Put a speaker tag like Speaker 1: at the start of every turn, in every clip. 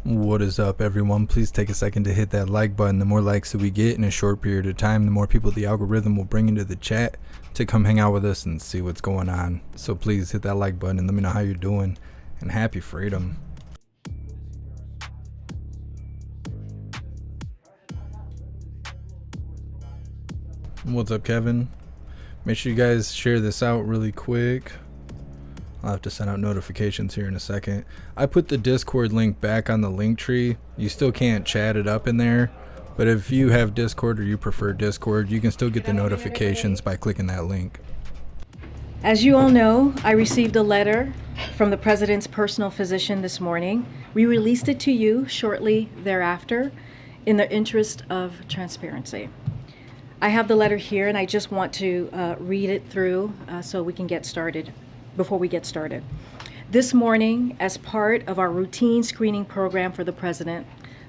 Speaker 1: What is up, everyone? Please take a second to hit that like button. The more likes that we get in a short period of time, the more people the algorithm will bring into the chat to come hang out with us and see what's going on. So please hit that like button and let me know how you're doing, and happy freedom. What's up, Kevin? Make sure you guys share this out really quick. I'll have to send out notifications here in a second. I put the Discord link back on the link tree. You still can't chat it up in there, but if you have Discord or you prefer Discord, you can still get the notifications by clicking that link.
Speaker 2: As you all know, I received a letter from the President's personal physician this morning. We released it to you shortly thereafter in the interest of transparency. I have the letter here, and I just want to read it through so we can get started. Before we get started. This morning, as part of our routine screening program for the President,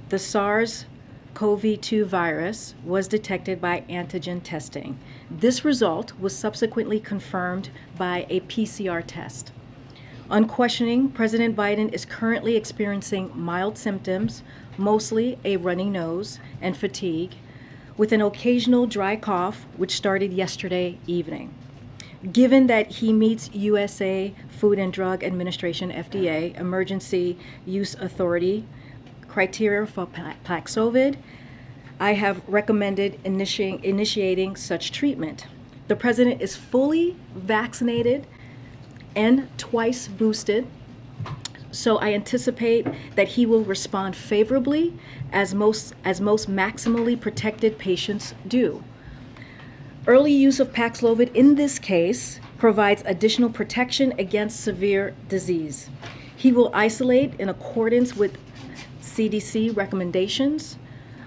Speaker 2: the SARS-CoV-2 virus was detected by antigen testing. This result was subsequently confirmed by a PCR test. On questioning, President Biden is currently experiencing mild symptoms, mostly a runny nose and fatigue, with an occasional dry cough, which started yesterday evening. Given that he meets USA Food and Drug Administration, FDA, Emergency Use Authority criteria for Paxlovid, I have recommended initiating such treatment. The President is fully vaccinated and twice boosted, so I anticipate that he will respond favorably as most maximally protected patients do. Early use of Paxlovid in this case provides additional protection against severe disease. He will isolate in accordance with CDC recommendations.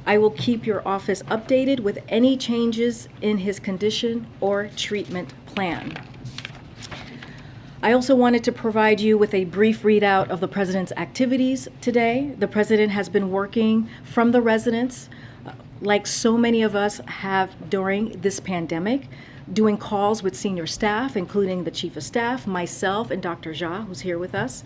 Speaker 2: I will keep your office updated with any changes in his condition or treatment plan. I also wanted to provide you with a brief readout of the President's activities today. The President has been working from the residence like so many of us have during this pandemic, doing calls with senior staff, including the Chief of Staff, myself, and Dr. Jha, who's here with us.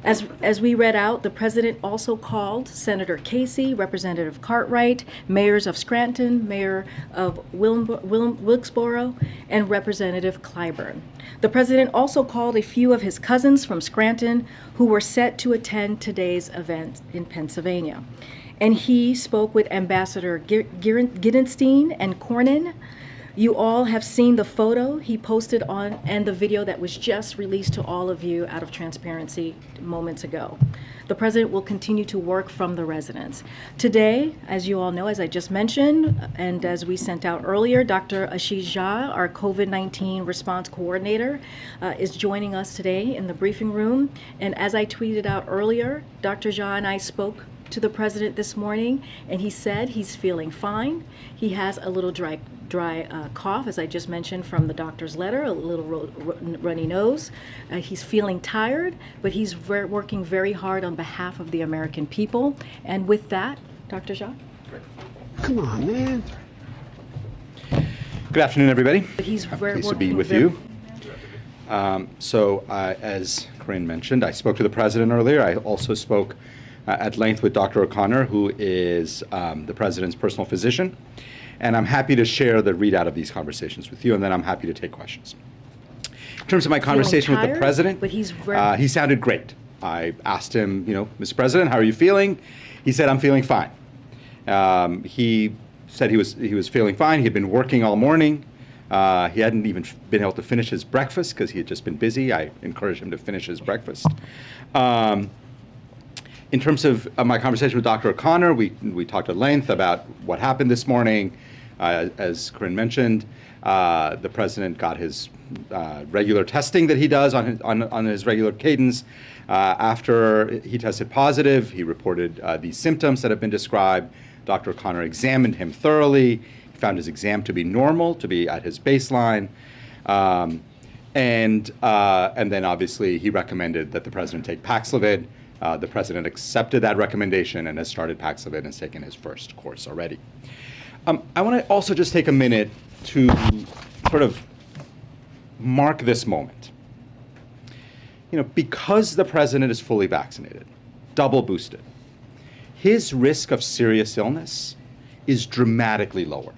Speaker 2: As we read out, the President also called Senator Casey, Representative Cartwright, mayors of Scranton, Mayor of Wilkesboro, and Representative Clyburn. The President also called a few of his cousins from Scranton who were set to attend today's event in Pennsylvania. And he spoke with Ambassador Giddenstein and Cornyn. You all have seen the photo he posted on and the video that was just released to all of you out of transparency moments ago. The President will continue to work from the residence. Today, as you all know, as I just mentioned, and as we sent out earlier, Dr. Ashish Jha, our COVID-19 response coordinator, is joining us today in the briefing room. And as I tweeted out earlier, Dr. Jha and I spoke to the President this morning, and he said he's feeling fine. He has a little dry cough, as I just mentioned from the doctor's letter, a little runny nose. He's feeling tired, but he's working very hard on behalf of the American people. And with that, Dr. Jha?
Speaker 3: Come on, man.
Speaker 4: Good afternoon, everybody.
Speaker 2: He's
Speaker 4: pleased to be with you. As Karine mentioned, I spoke to the President earlier. I also spoke at length with Dr. O'Connor, who is the President's personal physician. And I'm happy to share the readout of these conversations with you, and then I'm happy to take questions. In terms of my conversation with the President,
Speaker 2: but
Speaker 4: he sounded great. I asked him, Mr. President, how are you feeling? He said, I'm feeling fine. He said he was feeling fine. He had been working all morning. He hadn't even been able to finish his breakfast because he had just been busy. I encouraged him to finish his breakfast. In terms of my conversation with Dr. O'Connor, we talked at length about what happened this morning. As Karine mentioned, the president got his regular testing that he does on his regular cadence. After he tested positive, he reported these symptoms that have been described. Dr. O'Connor examined him thoroughly. He found his exam to be normal, to be at his baseline. And then obviously he recommended that the president take Paxlovid. The president accepted that recommendation and has started Paxlovid and has taken his first course already. I want to also just take a minute to sort of mark this moment. Because the president is fully vaccinated, double boosted, his risk of serious illness is dramatically lower.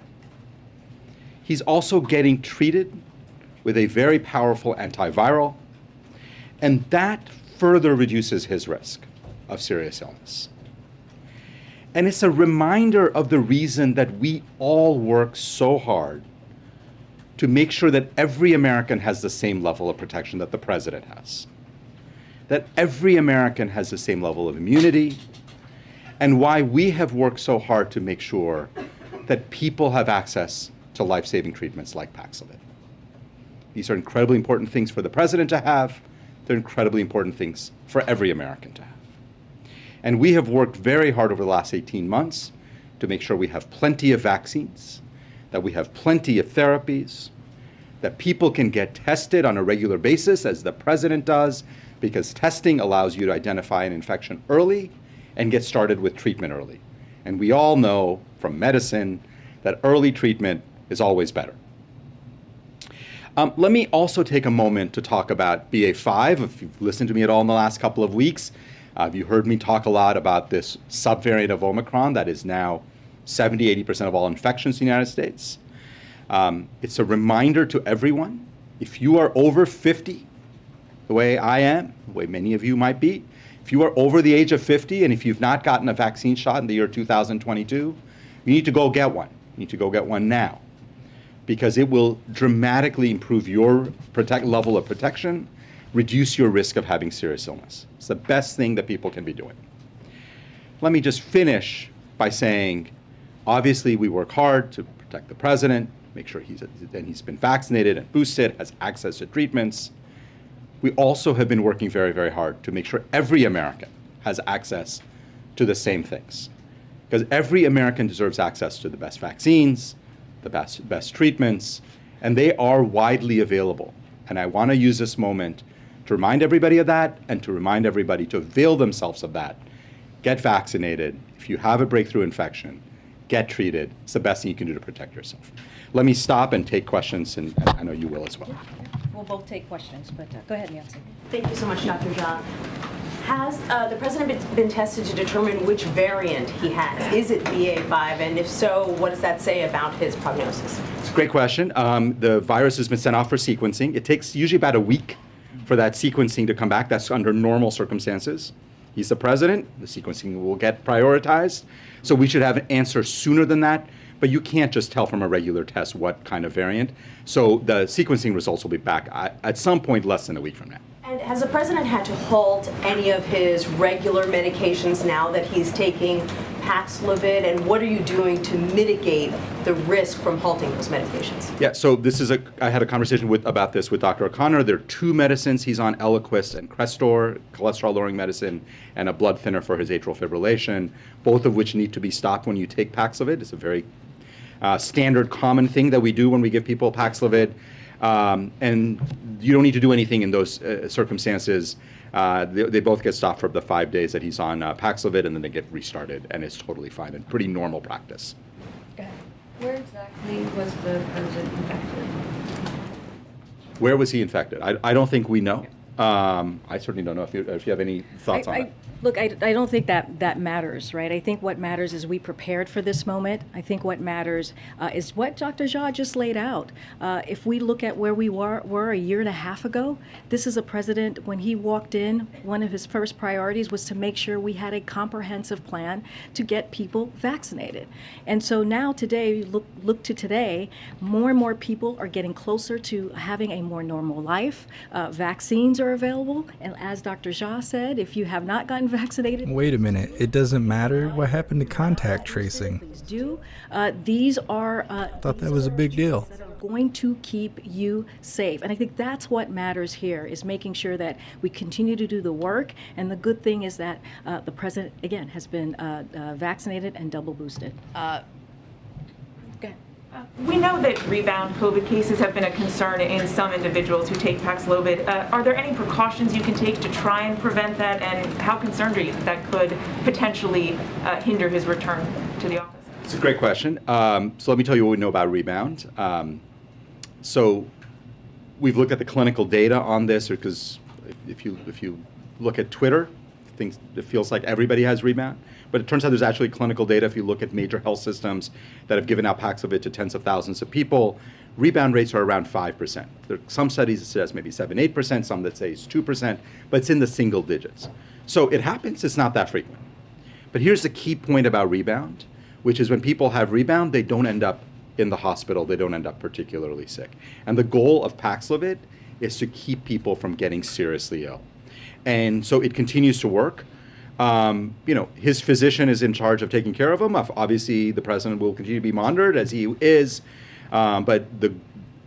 Speaker 4: He's also getting treated with a very powerful antiviral, and that further reduces his risk of serious illness. And it's a reminder of the reason that we all work so hard to make sure that every American has the same level of protection that the president has, that every American has the same level of immunity, and why we have worked so hard to make sure that people have access to life-saving treatments like Paxlovid. These are incredibly important things for the president to have. They're incredibly important things for every American to have. And we have worked very hard over the last 18 months to make sure we have plenty of vaccines, that we have plenty of therapies, that people can get tested on a regular basis, as the president does, because testing allows you to identify an infection early and get started with treatment early. And we all know from medicine that early treatment is always better. Let me also take a moment to talk about BA.5. If you've listened to me at all in the last couple of weeks, you heard me talk a lot about this subvariant of Omicron that is now 70–80% of all infections in the United States. It's a reminder to everyone, if you are over 50, the way I am, the way many of you might be, if you are over the age of 50 and if you've not gotten a vaccine shot in the year 2022, you need to go get one. You need to go get one now, because it will dramatically improve your level of protection, reduce your risk of having serious illness. It's the best thing that people can be doing. Let me just finish by saying, obviously we work hard to protect the president, make sure he's been vaccinated and boosted, has access to treatments. We also have been working very, very hard to make sure every American has access to the same things. Because every American deserves access to the best vaccines, the best treatments, and they are widely available. And I want to use this moment to remind everybody of that and to remind everybody to avail themselves of that. Get vaccinated. If you have a breakthrough infection, get treated. It's the best thing you can do to protect yourself. Let me stop and take questions, and I know you will as well.
Speaker 2: We'll both take questions, but go ahead, Nancy.
Speaker 5: Thank you so much, Dr. John. Has the president been tested to determine which variant he has? Is it BA.5? And if so, what does that say about his prognosis?
Speaker 4: It's a great question. The virus has been sent off for sequencing. It takes usually about a week for that sequencing to come back. That's under normal circumstances. He's the president. The sequencing will get prioritized. So we should have an answer sooner than that. But you can't just tell from a regular test what kind of variant. So the sequencing results will be back at some point less than a week from now.
Speaker 5: And has the president had to halt any of his regular medications now that he's taking Paxlovid? And what are you doing to mitigate the risk from halting those medications?
Speaker 4: Yeah, so I had a conversation about this with Dr. O'Connor. There are two medicines he's on, Eliquis and Crestor, cholesterol-lowering medicine, and a blood thinner for his atrial fibrillation, both of which need to be stopped when you take Paxlovid. It's a very standard, common thing that we do when we give people Paxlovid. And you don't need to do anything in those circumstances. They both get stopped for the 5 days that he's on Paxlovid, and then they get restarted, and it's totally fine and pretty normal practice.
Speaker 6: Go ahead. Where exactly was the president infected?
Speaker 4: Where was he infected? I don't think we know. I certainly don't know if you have any thoughts on that.
Speaker 2: Look, I don't think that matters, right? I think what matters is we prepared for this moment. I think what matters is what Dr. Jha just laid out. If we look at where we were a year and a half ago, this is a president, when he walked in, one of his first priorities was to make sure we had a comprehensive plan to get people vaccinated. And so now today, look to today, more and more people are getting closer to having a more normal life. Vaccines are available. And as Dr. Jha said, if you have not gotten vaccinated.
Speaker 1: Wait a minute. It doesn't matter? What happened to contact tracing?
Speaker 2: Please do. These are.
Speaker 1: Thought that was a big deal.
Speaker 2: That are going to keep you safe, and I think that's what matters here, is making sure that we continue to do the work. And the good thing is that the president again has been vaccinated and double boosted. Go ahead.
Speaker 7: We know that rebound COVID cases have been a concern in some individuals who take Paxlovid. Are there any precautions you can take to try and prevent that, and how concerned are you that could potentially hinder his return to the office?
Speaker 4: It's a great question. So let me tell you what we know about rebound. So we've looked at the clinical data on this, because if you look at Twitter, it feels like everybody has rebound. But it turns out there's actually clinical data. If you look at major health systems that have given out Paxlovid to tens of thousands of people, rebound rates are around 5%. There are some studies that suggest maybe 7, 8%, some that say it's 2%, but it's in the single digits. So it happens, it's not that frequent. But here's the key point about rebound, which is when people have rebound, they don't end up in the hospital, they don't end up particularly sick. And the goal of Paxlovid is to keep people from getting seriously ill. And so it continues to work. His physician is in charge of taking care of him. Obviously, the president will continue to be monitored, as he is, but the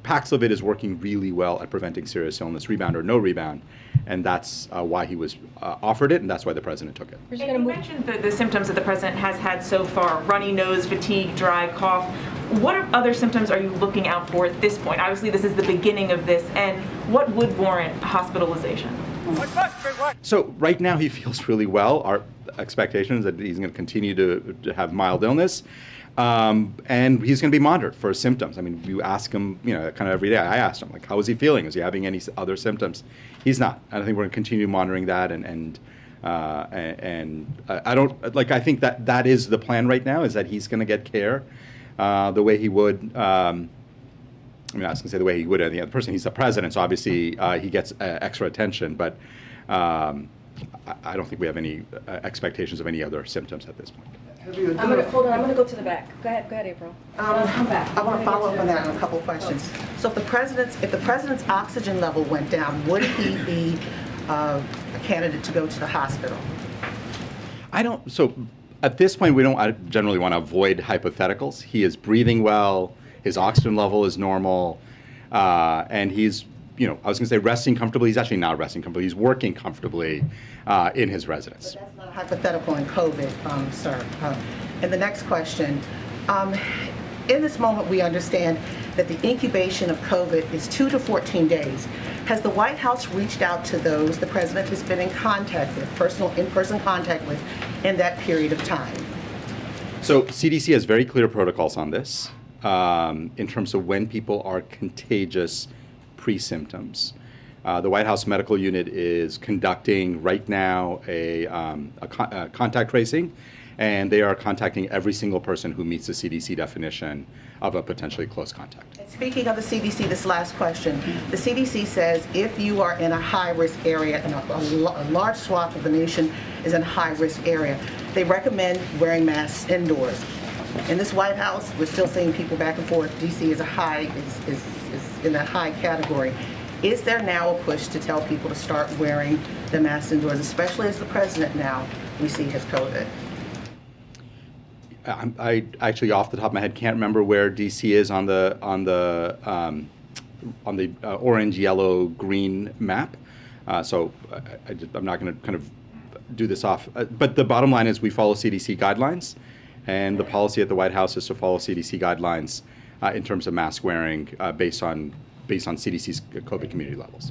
Speaker 4: Paxlovid is working really well at preventing serious illness, rebound or no rebound, and that's why he was offered it, and that's why the president took it.
Speaker 7: And you mentioned the symptoms that the president has had so far: runny nose, fatigue, dry cough. What other symptoms are you looking out for at this point? Obviously, this is the beginning of this, and what would warrant hospitalization?
Speaker 4: So right now he feels really well. Our expectation is that he's going to continue to have mild illness, and he's going to be monitored for symptoms. I mean, you ask him, kind of every day. I asked him, like, how is he feeling? Is he having any other symptoms? He's not. And I think we're going to continue monitoring that, and I don't like. I think that is the plan right now, is that he's going to get care the way he would. I was going to say the way he would any other person. He's the president, so obviously he gets extra attention. But I don't think we have any expectations of any other symptoms at this point.
Speaker 2: I'm going to hold on. I'm going to go to the back. Go ahead, April. Come back.
Speaker 8: I want to follow up on that on a couple of questions. So if the president's oxygen level went down, would he be a candidate to go to the hospital?
Speaker 4: So at this point, I generally want to avoid hypotheticals. He is breathing well. His oxygen level is normal, and he's, I was going to say resting comfortably. He's actually not resting comfortably. He's working comfortably in his residence.
Speaker 8: But that's not hypothetical in COVID, sir. And the next question, in this moment we understand that the incubation of COVID is 2 to 14 days. Has the White House reached out to those the president has been in contact with, in-person contact with, in that period of time?
Speaker 4: So CDC has very clear protocols on this. In terms of when people are contagious pre-symptoms. The White House Medical Unit is conducting right now a contact tracing, and they are contacting every single person who meets the CDC definition of a potentially close contact.
Speaker 8: And speaking of the CDC, this last question, the CDC says if you are in a high-risk area, and a large swath of the nation is in a high-risk area, they recommend wearing masks indoors. In this White House, we're still seeing people back and forth. DC is is in that high category. Is there now a push to tell people to start wearing the masks indoors, especially as the president now we see has COVID?
Speaker 4: I actually, off the top of my head, can't remember where DC is on the orange, yellow, green map. So I'm not going to kind of do this off. But the bottom line is we follow CDC guidelines. And the policy at the White House is to follow CDC guidelines in terms of mask wearing based on CDC's COVID community levels.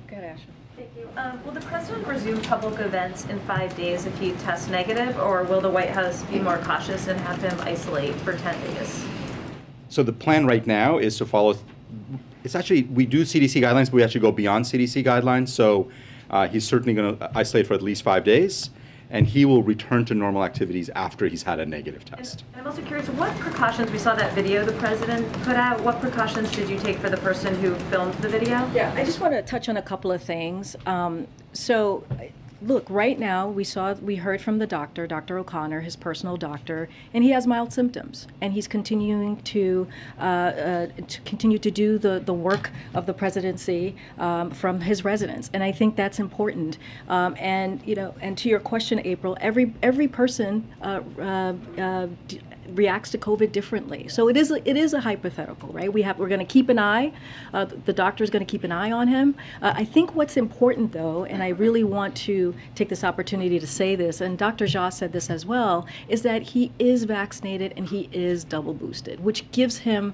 Speaker 2: Go ahead, Ashish.
Speaker 9: Thank you. Will the president resume public events in 5 days if he tests negative, or will the White House be more cautious and have him isolate for 10 days?
Speaker 4: So the plan right now is to follow It's actually, we do CDC guidelines, but we actually go beyond CDC guidelines. So he's certainly going to isolate for at least 5 days, and he will return to normal activities after he's had a negative test.
Speaker 9: And I'm also curious, what precautions, we saw that video the president put out, what precautions did you take for the person who filmed the video?
Speaker 2: Yeah, I just want to touch on a couple of things. So, look, right now we heard from the doctor, Dr. O'Connor, his personal doctor, and he has mild symptoms, and he's continuing to continue to do the work of the presidency from his residence, and I think that's important. And and to your question, April, every person reacts to COVID differently. So it is a hypothetical, right? We're going to keep an eye. The doctor is going to keep an eye on him. I think what's important, though, and I really want to take this opportunity to say this, and Dr. Jha said this as well, is that he is vaccinated and he is double boosted, which gives him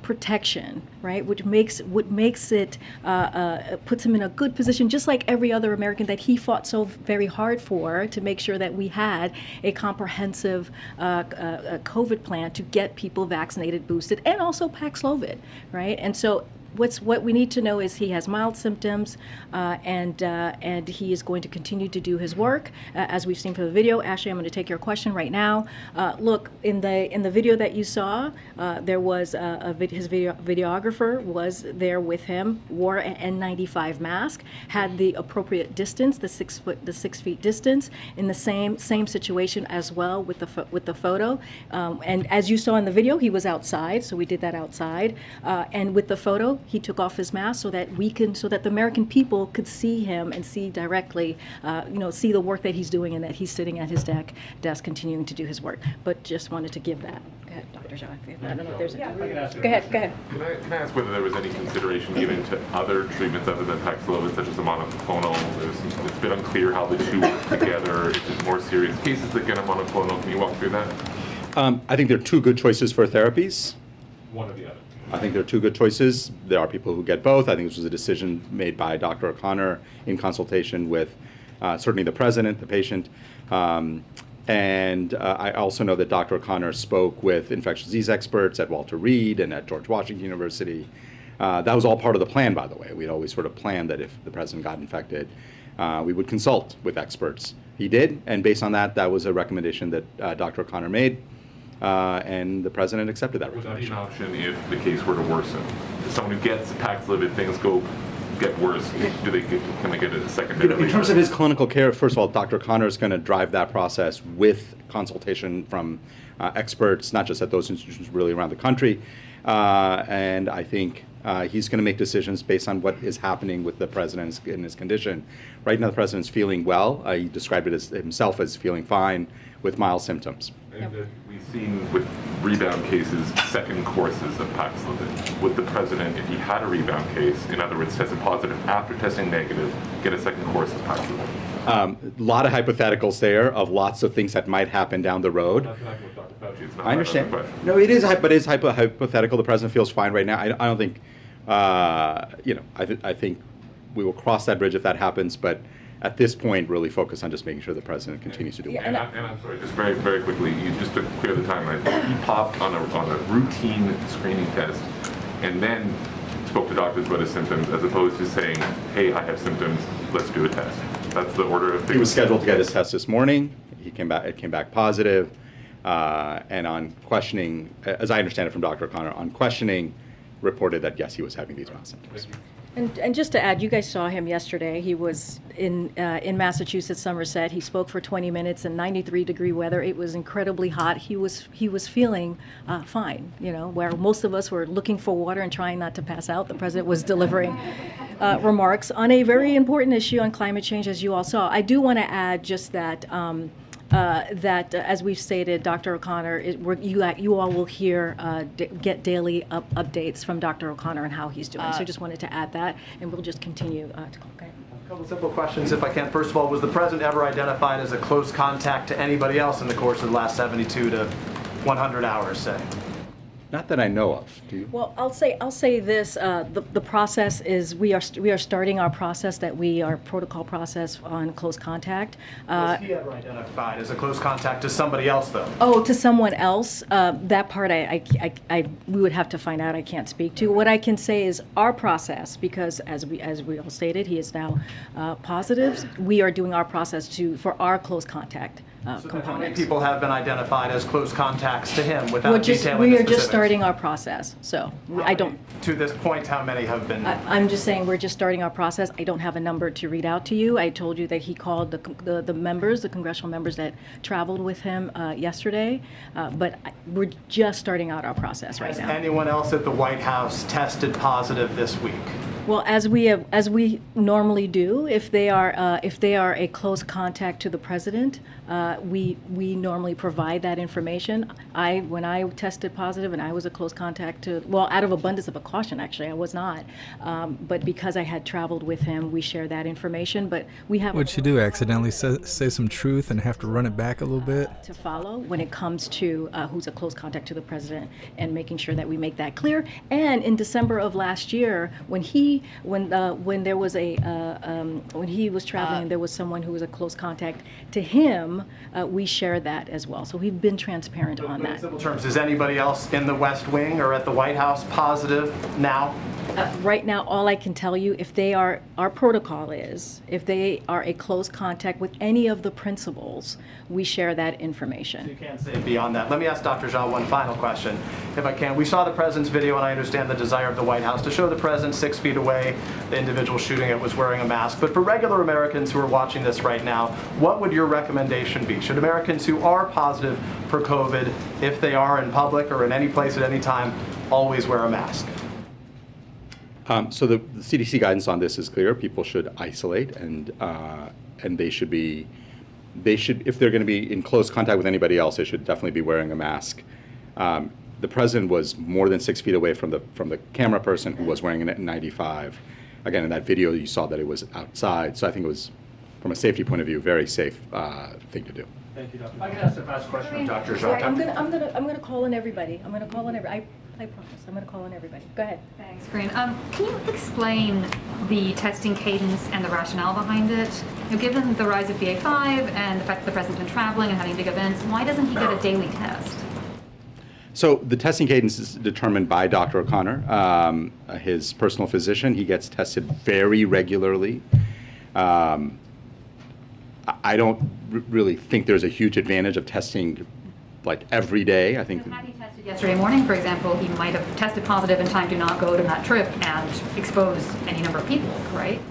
Speaker 2: protection, right? Which makes it puts him in a good position, just like every other American that he fought so very hard for, to make sure that we had a comprehensive COVID plan to get people vaccinated, boosted, and also Paxlovid, right? And so what we need to know is he has mild symptoms, and he is going to continue to do his work, as we've seen from the video. Ashley, I'm going to take your question right now. Look, in the video that you saw, there was his videographer was there with him, wore an N95 mask, had the appropriate distance, the 6 feet distance, in the same situation as well with the photo. And as you saw in the video, he was outside, so we did that outside. And with the photo, he took off his mask so that the American people could see him and see directly, see the work that he's doing, and that he's sitting at his desk continuing to do his work. But just wanted to give that. Go ahead, Dr. Jha. I don't know if there's a... Go ahead.
Speaker 10: Can I ask whether there was any consideration given to other treatments other than Paxlovid, such as a monoclonal? It's been unclear how the two work together. Is it more serious cases that get a monoclonal? Can you walk through that?
Speaker 4: I think there are two good choices for therapies.
Speaker 10: One or the other.
Speaker 4: I think there are two good choices. There are people who get both. I think this was a decision made by Dr. O'Connor in consultation with certainly the president, the patient. And I also know that Dr. O'Connor spoke with infectious disease experts at Walter Reed and at George Washington University. That was all part of the plan, by the way. We'd always sort of planned that if the president got infected, we would consult with experts. He did, and based on that, that was a recommendation that Dr. O'Connor made. And the president accepted that recommendation.
Speaker 10: Would that be an option if the case were to worsen? If someone who gets Paxlovid, things get worse, can they get a secondary?
Speaker 4: In terms of his clinical care, first of all, Dr. O'Connor is going to drive that process with consultation from experts, not just at those institutions, really around the country. And I think he's going to make decisions based on what is happening with the president in his condition. Right now, the president's feeling well. He described it as himself as feeling fine with mild symptoms.
Speaker 10: And we've seen with rebound cases, second courses of Paxlovid. Would the president, if he had a rebound case, in other words, tested positive after testing negative, get a second course of Paxlovid?
Speaker 4: A lot of hypotheticals there of lots of things that might happen down the road. I understand. No, it is, but it's hypothetical. The president feels fine right now. I don't think, I think we will cross that bridge if that happens, but at this point, really focus on just making sure the president continues to do well.
Speaker 10: And I'm sorry, just very, very quickly, just to clear the timeline, he popped on a routine screening test and then spoke to doctors about his symptoms, as opposed to saying, hey, I have symptoms, let's do a test. That's the order of things.
Speaker 4: He was scheduled to get his test this morning. It came back positive. And on questioning, as I understand it from Dr. O'Connor, on questioning, reported that yes, he was having these mild symptoms.
Speaker 2: And just to add, you guys saw him yesterday. He was in Massachusetts, Somerset. He spoke for 20 minutes in 93-degree weather. It was incredibly hot. He was feeling fine. Where most of us were looking for water and trying not to pass out, the president was delivering remarks on a very important issue on climate change, as you all saw. I do want to add just that. As we've stated, Dr. O'Connor, you all will get daily updates from Dr. O'Connor and how he's doing. So just wanted to add that, and we'll just continue to go ahead.
Speaker 11: A couple simple questions, if I can. First of all, was the president ever identified as a close contact to anybody else in the course of the last 72 to 100 hours, say?
Speaker 4: Not that I know of. Do you?
Speaker 2: Well, I'll say this, the process is, we are starting our process, that our protocol process on close contact.
Speaker 11: Was he ever identified as a close contact to somebody else, though?
Speaker 2: Oh, to someone else, that part we would have to find out. I can't speak to. What I can say is our process, because as we all stated, he is now positive. We are doing our process for our close contact components.
Speaker 11: How many people have been identified as close contacts to him without detailing
Speaker 2: we
Speaker 11: the
Speaker 2: are just
Speaker 11: specifics?
Speaker 2: starting our process, so I don't.
Speaker 11: To this point, how many have been?
Speaker 2: I'm just saying we're just starting our process. I don't have a number to read out to you. I told you that he called the members, the congressional members that traveled with him yesterday, but we're just starting out our process right now.
Speaker 11: Has anyone else at the White House tested positive this week?
Speaker 2: Well, as we normally do, if they are a close contact to the president, we normally provide that information. When I tested positive and I was a close contact to, well, out of abundance of caution, actually, I was not, but because I had traveled with him, we share that information. But we have.
Speaker 1: What'd you do? Accidentally say some truth and have to run it back a little bit?
Speaker 2: To follow when it comes to who's a close contact to the president, and making sure that we make that clear. And in December of last year, when there was when he was traveling, there was someone who was a close contact to him. We shared that as well. So we've been transparent on that.
Speaker 11: In simple terms, is anybody else in the West Wing or at the White House positive now?
Speaker 2: Right now, all I can tell you, our protocol is, if they are a close contact with any of the principals, we share that information.
Speaker 11: You can't say beyond that. Let me ask Dr. Jean one final question, if I can. We saw the president's video, and I understand the desire of the White House to show the president 6 feet away. The individual shooting it was wearing a mask. But for regular Americans who are watching this right now, what would your recommendation be? Should Americans who are positive for COVID, if they are in public or in any place at any time, always wear a mask?
Speaker 4: So the CDC guidance on this is clear. People should isolate, and they should, if they're going to be in close contact with anybody else, they should definitely be wearing a mask. The president was more than 6 feet away from the camera person, who was wearing an N95. Again, in that video, you saw that it was outside. So I think it was, from a safety point of view, a very safe thing to do.
Speaker 11: Thank you, Dr. If I can ask a fast question of Dr. Jean.
Speaker 2: Sorry, I'm gonna call in everybody. I'm gonna call in everybody. I promise. I'm going to call in everybody. Go ahead.
Speaker 6: Thanks, Karine. Can you explain the testing cadence and the rationale behind it? Given the rise of BA.5 and the fact that the president's been traveling and having big events, why doesn't he get a daily test?
Speaker 4: So the testing cadence is determined by Dr. O'Connor, his personal physician. He gets tested very regularly. I don't really think there's a huge advantage of testing like every day. I think.
Speaker 6: Had he tested yesterday morning, for example, he might have tested positive in time to not go to that trip and expose any number of people, right?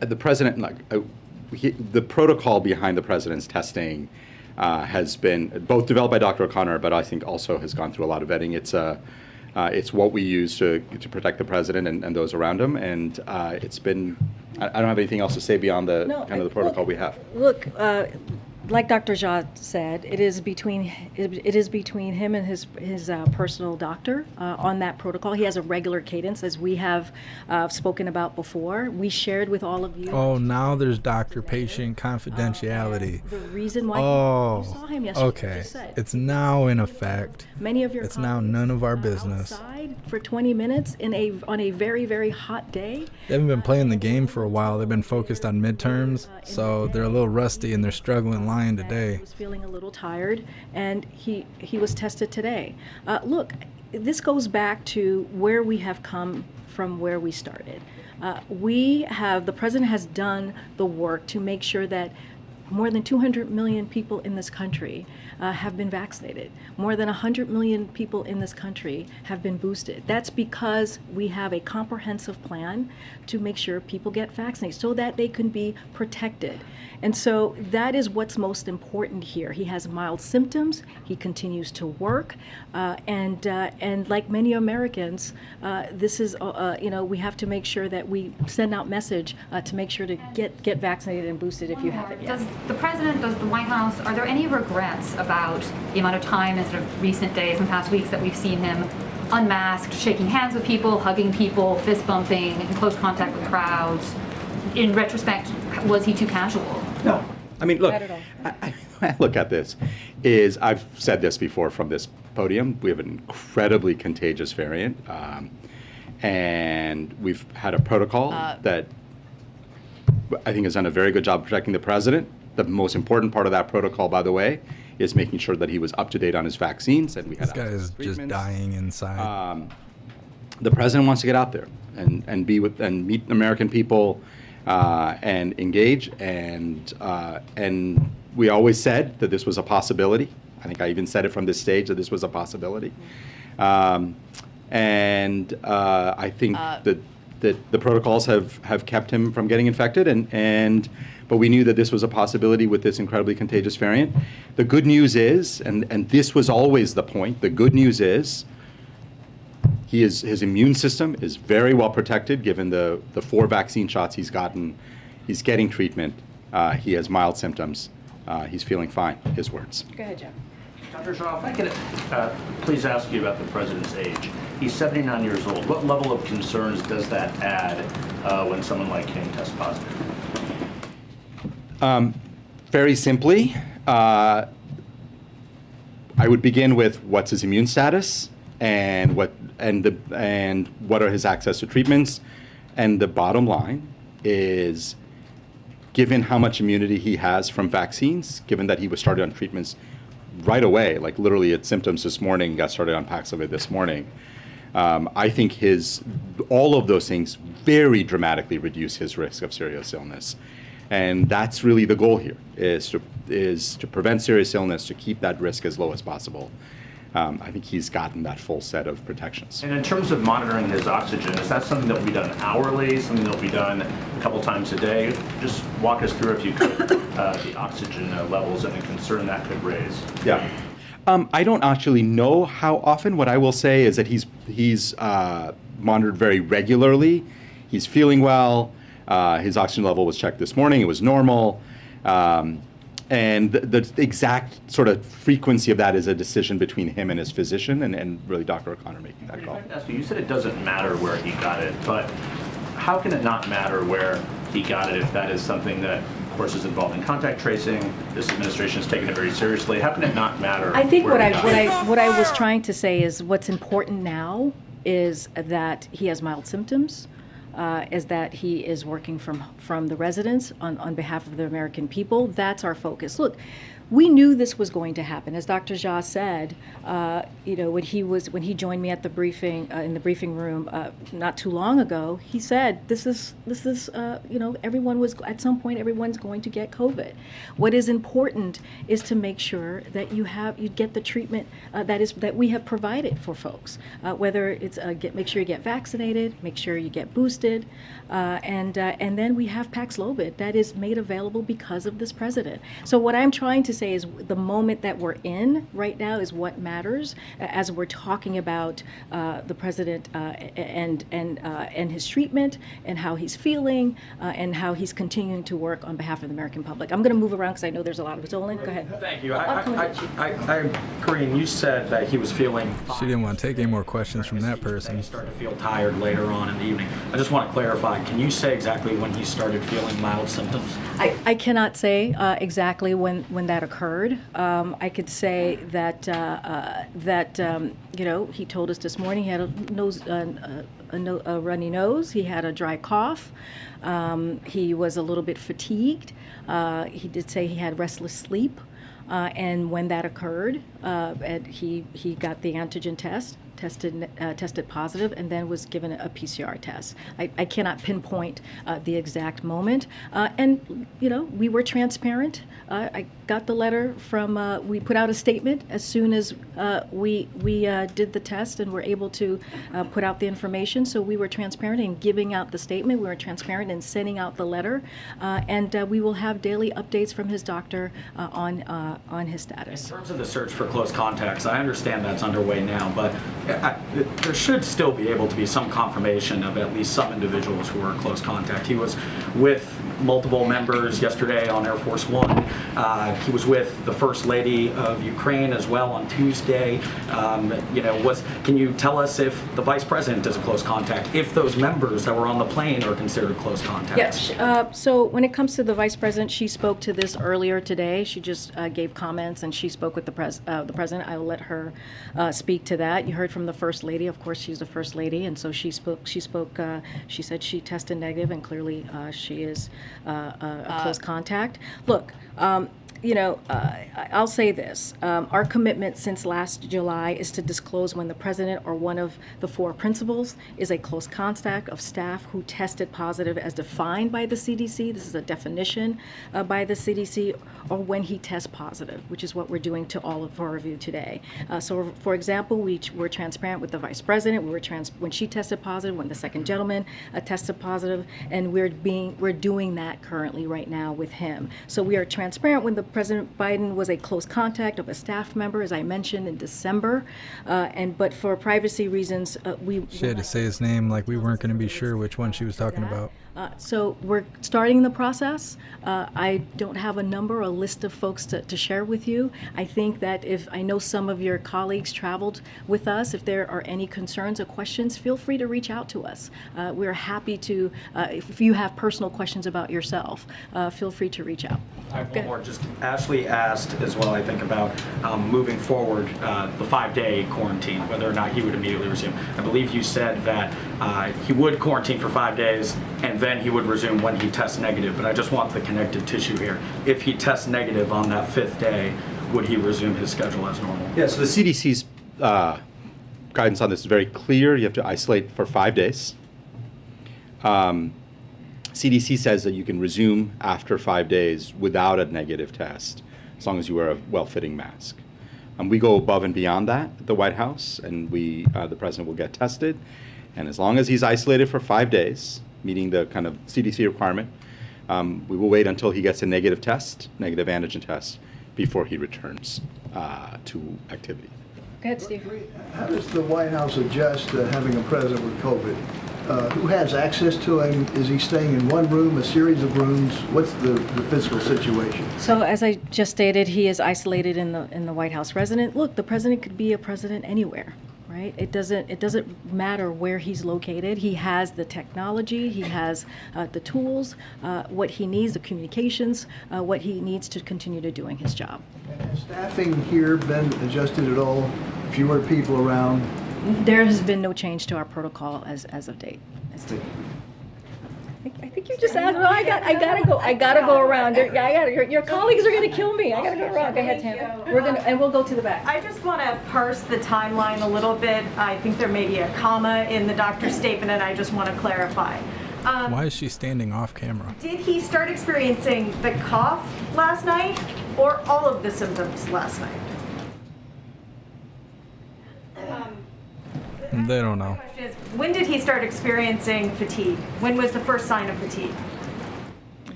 Speaker 4: The president, the protocol behind the president's testing has been both developed by Dr. O'Connor, but I think also has gone through a lot of vetting. It's what we use to protect the president and those around him, and it's been. I don't have anything else to say beyond the kind of the protocol we have.
Speaker 2: Look. Like Dr. Jha said, it is between him and his personal doctor on that protocol. He has a regular cadence, as we have spoken about before. We shared with all of you.
Speaker 1: Oh, now there's doctor-patient confidentiality.
Speaker 2: The reason why you saw him yesterday.
Speaker 1: Okay, it's now in effect.
Speaker 2: Many of your
Speaker 1: it's now none of our business.
Speaker 2: Outside for 20 minutes on a very, very hot day.
Speaker 1: They haven't been playing the game for a while. They've been focused on midterms, so they're a little rusty and they're struggling today.
Speaker 2: He was feeling a little tired, and he was tested today. Look, this goes back to where we have come from, where we started. The president has done the work to make sure that more than 200 million people in this country have been vaccinated. More than 100 million people in this country have been boosted. That's because we have a comprehensive plan to make sure people get vaccinated so that they can be protected. And so that is what's most important here. He has mild symptoms. He continues to work. And like many Americans, this is, we have to make sure that we send out message to make sure to get vaccinated and boosted if you haven't yet.
Speaker 6: Does the president, does the White House, are there any regrets about the amount of time in sort of recent days and past weeks that we've seen him unmasked, shaking hands with people, hugging people, fist bumping, in close contact with crowds? In retrospect, was he too casual?
Speaker 4: No. I mean, look, I look at this, I've said this before from this podium. We have an incredibly contagious variant, and we've had a protocol that I think has done a very good job protecting the president. The most important part of that protocol, by the way, is making sure that he was up to date on his vaccines, and we had
Speaker 1: This guy is just dying inside.
Speaker 4: The president wants to get out there and be with and meet American people and engage, and we always said that this was a possibility. I think I even said it from this stage that this was a possibility, I think that the protocols have kept him from getting infected, but we knew that this was a possibility with this incredibly contagious variant. The good news is, and this was always the point, the good news is his immune system is very well protected given the 4 vaccine shots he's gotten. He's getting treatment. He has mild symptoms. He's feeling fine, his words.
Speaker 2: Go ahead, Jeff.
Speaker 12: Dr. Jean, if I could please ask you about the president's age. He's 79 years old. What level of concerns does that add when someone like him tests positive?
Speaker 4: Very simply, I would begin with what's his immune status and what are his access to treatments, and the bottom line is, given how much immunity he has from vaccines, given that he was started on treatments right away, like literally had symptoms this morning, got started on Paxlovid this morning, I think all of those things very dramatically reduce his risk of serious illness. And that's really the goal here, is to prevent serious illness, to keep that risk as low as possible. I think he's gotten that full set of protections.
Speaker 12: And in terms of monitoring his oxygen, is that something that will be done hourly, something that will be done a couple times a day? Just walk us through, if you could, the oxygen levels and the concern that could raise.
Speaker 4: Yeah. I don't actually know how often. What I will say is that he's monitored very regularly. He's feeling well. His oxygen level was checked this morning. It was normal. And the exact sort of frequency of that is a decision between him and his physician, and really Dr. O'Connor making that call.
Speaker 12: You said it doesn't matter where he got it, but how can it not matter where he got it if that is something that, of course, is involved in contact tracing? This administration has taken it very seriously. How can it not matter?
Speaker 2: I think
Speaker 12: what
Speaker 2: I was trying to say is what's important now is that he has mild symptoms. Is that he is working from the residents on behalf of the American people. That's our focus. Look, we knew this was going to happen. As Dr. Jha said, when he joined me at the briefing in the briefing room not too long ago, he said this is everyone was at some point everyone's going to get COVID. What is important is to make sure that you get the treatment that we have provided for folks. Whether it's make sure you get vaccinated, make sure you get boosted, and then we have Paxlovid that is made available because of this president. So what I'm trying to say is the moment that we're in right now is what matters as we're talking about the president and his treatment and how he's feeling and how he's continuing to work on behalf of the American public. I'm going to move around because I know there's a lot of Olin. Go ahead.
Speaker 13: Thank you. Karine, you said that he was feeling fine.
Speaker 1: She didn't want to take any more questions from that person.
Speaker 13: He started to feel tired later on in the evening. I just want to clarify. Can you say exactly when he started feeling mild symptoms?
Speaker 2: I cannot say exactly when that occurred. I could say that he told us this morning he had a runny nose. He had a dry cough. He was a little bit fatigued. He did say he had restless sleep. And when that occurred, he got the antigen test. Tested positive, and then was given a PCR test. I cannot pinpoint the exact moment. And we were transparent. I got the letter from. We put out a statement as soon as we did the test and were able to put out the information. So we were transparent in giving out the statement. We were transparent in sending out the letter, and we will have daily updates from his doctor on his status.
Speaker 13: In terms of the search for close contacts, I understand that's underway now, but there should still be able to be some confirmation of at least some individuals who were in close contact. He was with multiple members yesterday on Air Force One. He was with the First Lady of Ukraine as well on Tuesday. Can you tell us if the Vice President is a close contact, if those members that were on the plane are considered close contacts?
Speaker 2: Yes. So when it comes to the Vice President, she spoke to this earlier today. She just gave comments and she spoke with the President. I will let her speak to that. You heard from the First Lady. Of course, she's the First Lady, and so she spoke. She said she tested negative, and clearly she is a close contact. Look. I'll say this. Our commitment since last July is to disclose when the President or one of the 4 principals is a close contact of staff who tested positive as defined by the CDC. This is a definition by the CDC, or when he tests positive, which is what we're doing to all of our review today. So, for example, we're transparent with the Vice President. When she tested positive, when the second gentleman tested positive, and we're doing that currently right now with him. So we are transparent when the President Biden was a close contact of a staff member, as I mentioned in December, but for privacy reasons,
Speaker 1: She had to say his name like we weren't going to be sure which one she was talking about.
Speaker 2: So we're starting the process. I don't have a number, a list of folks to share with you. I think that if I know some of your colleagues traveled with us, if there are any concerns or questions, feel free to reach out to us. We're happy to, if you have personal questions about yourself, feel free to reach out.
Speaker 13: I have one more. Just Ashley asked as well, I think, about moving forward the 5-day quarantine, whether or not he would immediately resume. I believe you said that he would quarantine for 5 days and then he would resume when he tests negative. But I just want the connective tissue here. If he tests negative on that 5th day, would he resume his schedule as normal?
Speaker 4: Yeah, so the CDC's guidance on this is very clear. You have to isolate for 5 days. CDC says that you can resume after 5 days without a negative test, as long as you wear a well-fitting mask. We go above and beyond that at the White House, and the president will get tested. And as long as he's isolated for 5 days, meeting the kind of CDC requirement, we will wait until he gets a negative antigen test, before he returns to activity.
Speaker 2: Go ahead, Steve.
Speaker 14: How does the White House adjust having a president with COVID? Who has access to him? Is he staying in one room, a series of rooms? What's the physical situation?
Speaker 2: So as I just stated, he is isolated in the White House residence. Look, the president could be a president anywhere, right? It doesn't matter where he's located. He has the technology, he has the tools, what he needs, the communications, what he needs to continue to doing his job.
Speaker 14: And has staffing here been adjusted at all? Fewer people around?
Speaker 2: There has been no change to our protocol as of date. I think you just asked. No, I gotta go around. Your colleagues are gonna kill me. I gotta go around. Go ahead, Tam. We'll go to the back.
Speaker 9: I just want to parse the timeline a little bit. I think there may be a comma in the doctor's statement, and I just want to clarify.
Speaker 1: Why is she standing off camera?
Speaker 9: Did he start experiencing the cough last night, or all of the symptoms last night?
Speaker 1: They don't know.
Speaker 9: The question is, when did he start experiencing fatigue? When was the first sign of fatigue?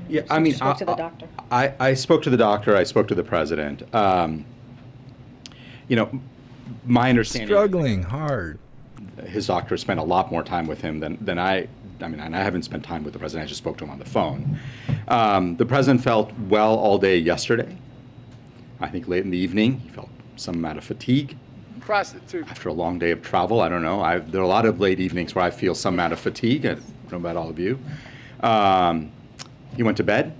Speaker 4: Yeah, I mean,
Speaker 2: spoke to the doctor.
Speaker 4: I spoke to the doctor. I spoke to the president. My understanding.
Speaker 1: Struggling hard.
Speaker 4: His doctor spent a lot more time with him than I. I mean, and I haven't spent time with the president. I just spoke to him on the phone. The president felt well all day yesterday. I think late in the evening, he felt some amount of fatigue.
Speaker 3: Prostitute.
Speaker 4: After a long day of travel, I don't know. There are a lot of late evenings where I feel some amount of fatigue. I don't know about all of you. He went to bed.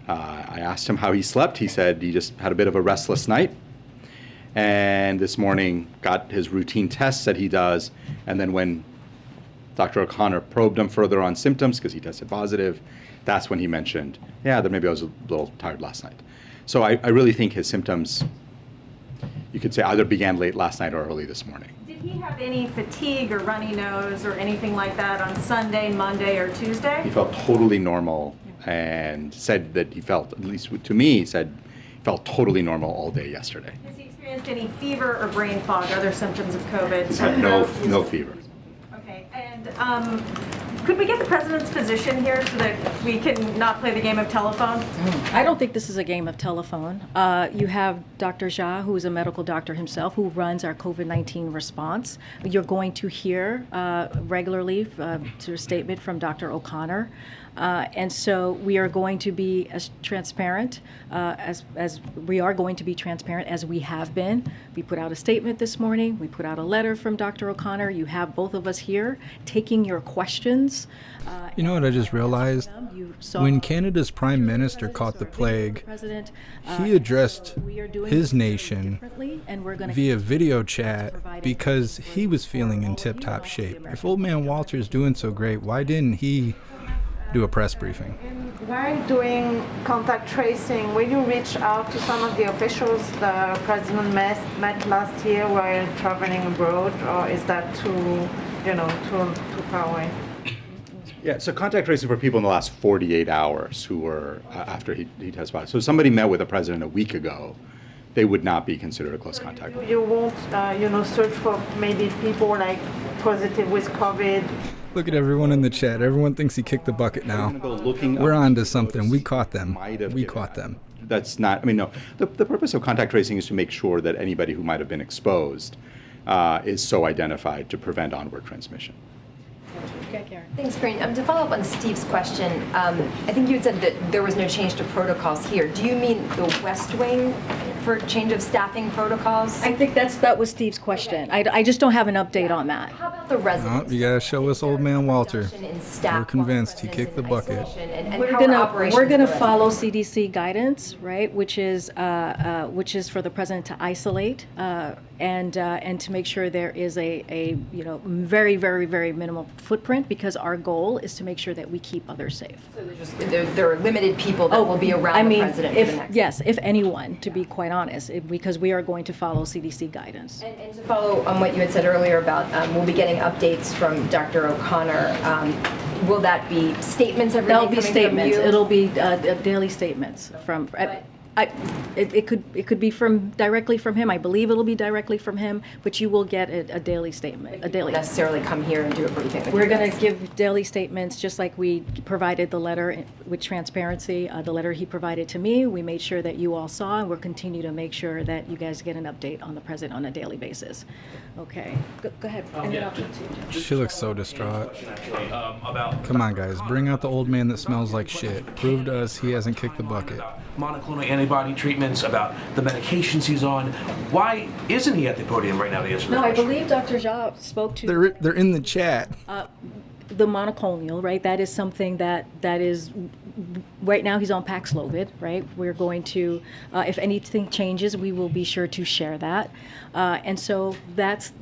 Speaker 4: I asked him how he slept. He said he just had a bit of a restless night. And this morning got his routine tests that he does. And then when Dr. O'Connor probed him further on symptoms, because he tested positive, that's when he mentioned, yeah, that maybe I was a little tired last night. So I really think his symptoms, you could say, either began late last night or early this morning.
Speaker 9: Did he have any fatigue or runny nose or anything like that on Sunday, Monday, or Tuesday?
Speaker 4: He felt totally normal and said that he felt, at least to me, he said he felt totally normal all day yesterday.
Speaker 9: Has he experienced any fever or brain fog, other symptoms of COVID?
Speaker 4: He had no fever.
Speaker 9: Okay, and could we get the president's physician here so that we can not play the game of telephone?
Speaker 2: I don't think this is a game of telephone. You have Dr. Jha, who is a medical doctor himself, who runs our COVID-19 response. You're going to hear regularly through a statement from Dr. O'Connor. And so we are going to be as transparent as we are going to be transparent as we have been. We put out a statement this morning. We put out a letter from Dr. O'Connor. You have both of us here taking your questions.
Speaker 1: You know what I just realized? When Canada's Prime Minister caught the plague, he addressed his nation via video chat because he was feeling in tip-top shape. If old man Walter's doing so great, why didn't he do a press briefing?
Speaker 15: While doing contact tracing, will you reach out to some of the officials the president met last year while traveling abroad, or is that too far away?
Speaker 4: Yeah, so contact tracing for people in the last 48 hours who were after he tested positive. So if somebody met with the president a week ago, they would not be considered a close contact.
Speaker 15: You won't, search for maybe people like positive with COVID.
Speaker 1: Look at everyone in the chat. Everyone thinks he kicked the bucket now. We're on to something. We caught them. We caught them.
Speaker 4: That's not, I mean, no. The purpose of contact tracing is to make sure that anybody who might have been exposed is so identified to prevent onward transmission.
Speaker 16: Thanks, Karine. To follow up on Steve's question, I think you had said that there was no change to protocols here. Do you mean the West Wing for change of staffing protocols?
Speaker 2: I think that was Steve's question. I just don't have an update on that.
Speaker 16: How about the residents?
Speaker 1: You gotta show us old man Walter. We're convinced he kicked the bucket.
Speaker 2: We're gonna follow CDC guidance, right? Which is for the president to isolate and to make sure there is a very, very, very minimal footprint, because our goal is to make sure that we keep others safe.
Speaker 16: So there are limited people that will be around the president for the next.
Speaker 2: Yes, if anyone, to be quite honest, because we are going to follow CDC guidance.
Speaker 16: And to follow on what you had said earlier about we'll be getting updates from Dr. O'Connor. Will that be statements every day?
Speaker 2: There'll be statements. It'll be daily statements from. It could be directly from him. I believe it'll be directly from him, but you will get a daily statement. A daily.
Speaker 16: Necessarily come here and do a briefing.
Speaker 2: We're going to give daily statements, just like we provided the letter with transparency. The letter he provided to me, we made sure that you all saw, and we'll continue to make sure that you guys get an update on the president on a daily basis. Okay, go ahead.
Speaker 1: She looks so distraught. Come on, guys, bring out the old man that smells like shit. Prove to us he hasn't kicked the bucket.
Speaker 17: Monoclonal antibody treatments, about the medications he's on. Why isn't he at the podium right now to answer the question?
Speaker 2: I believe Dr. Jha spoke to...
Speaker 1: They're in the chat.
Speaker 2: The monoclonal, right? That is something that is... Right now he's on Paxlovid, right? We're going to, if anything changes, we will be sure to share that. And so that's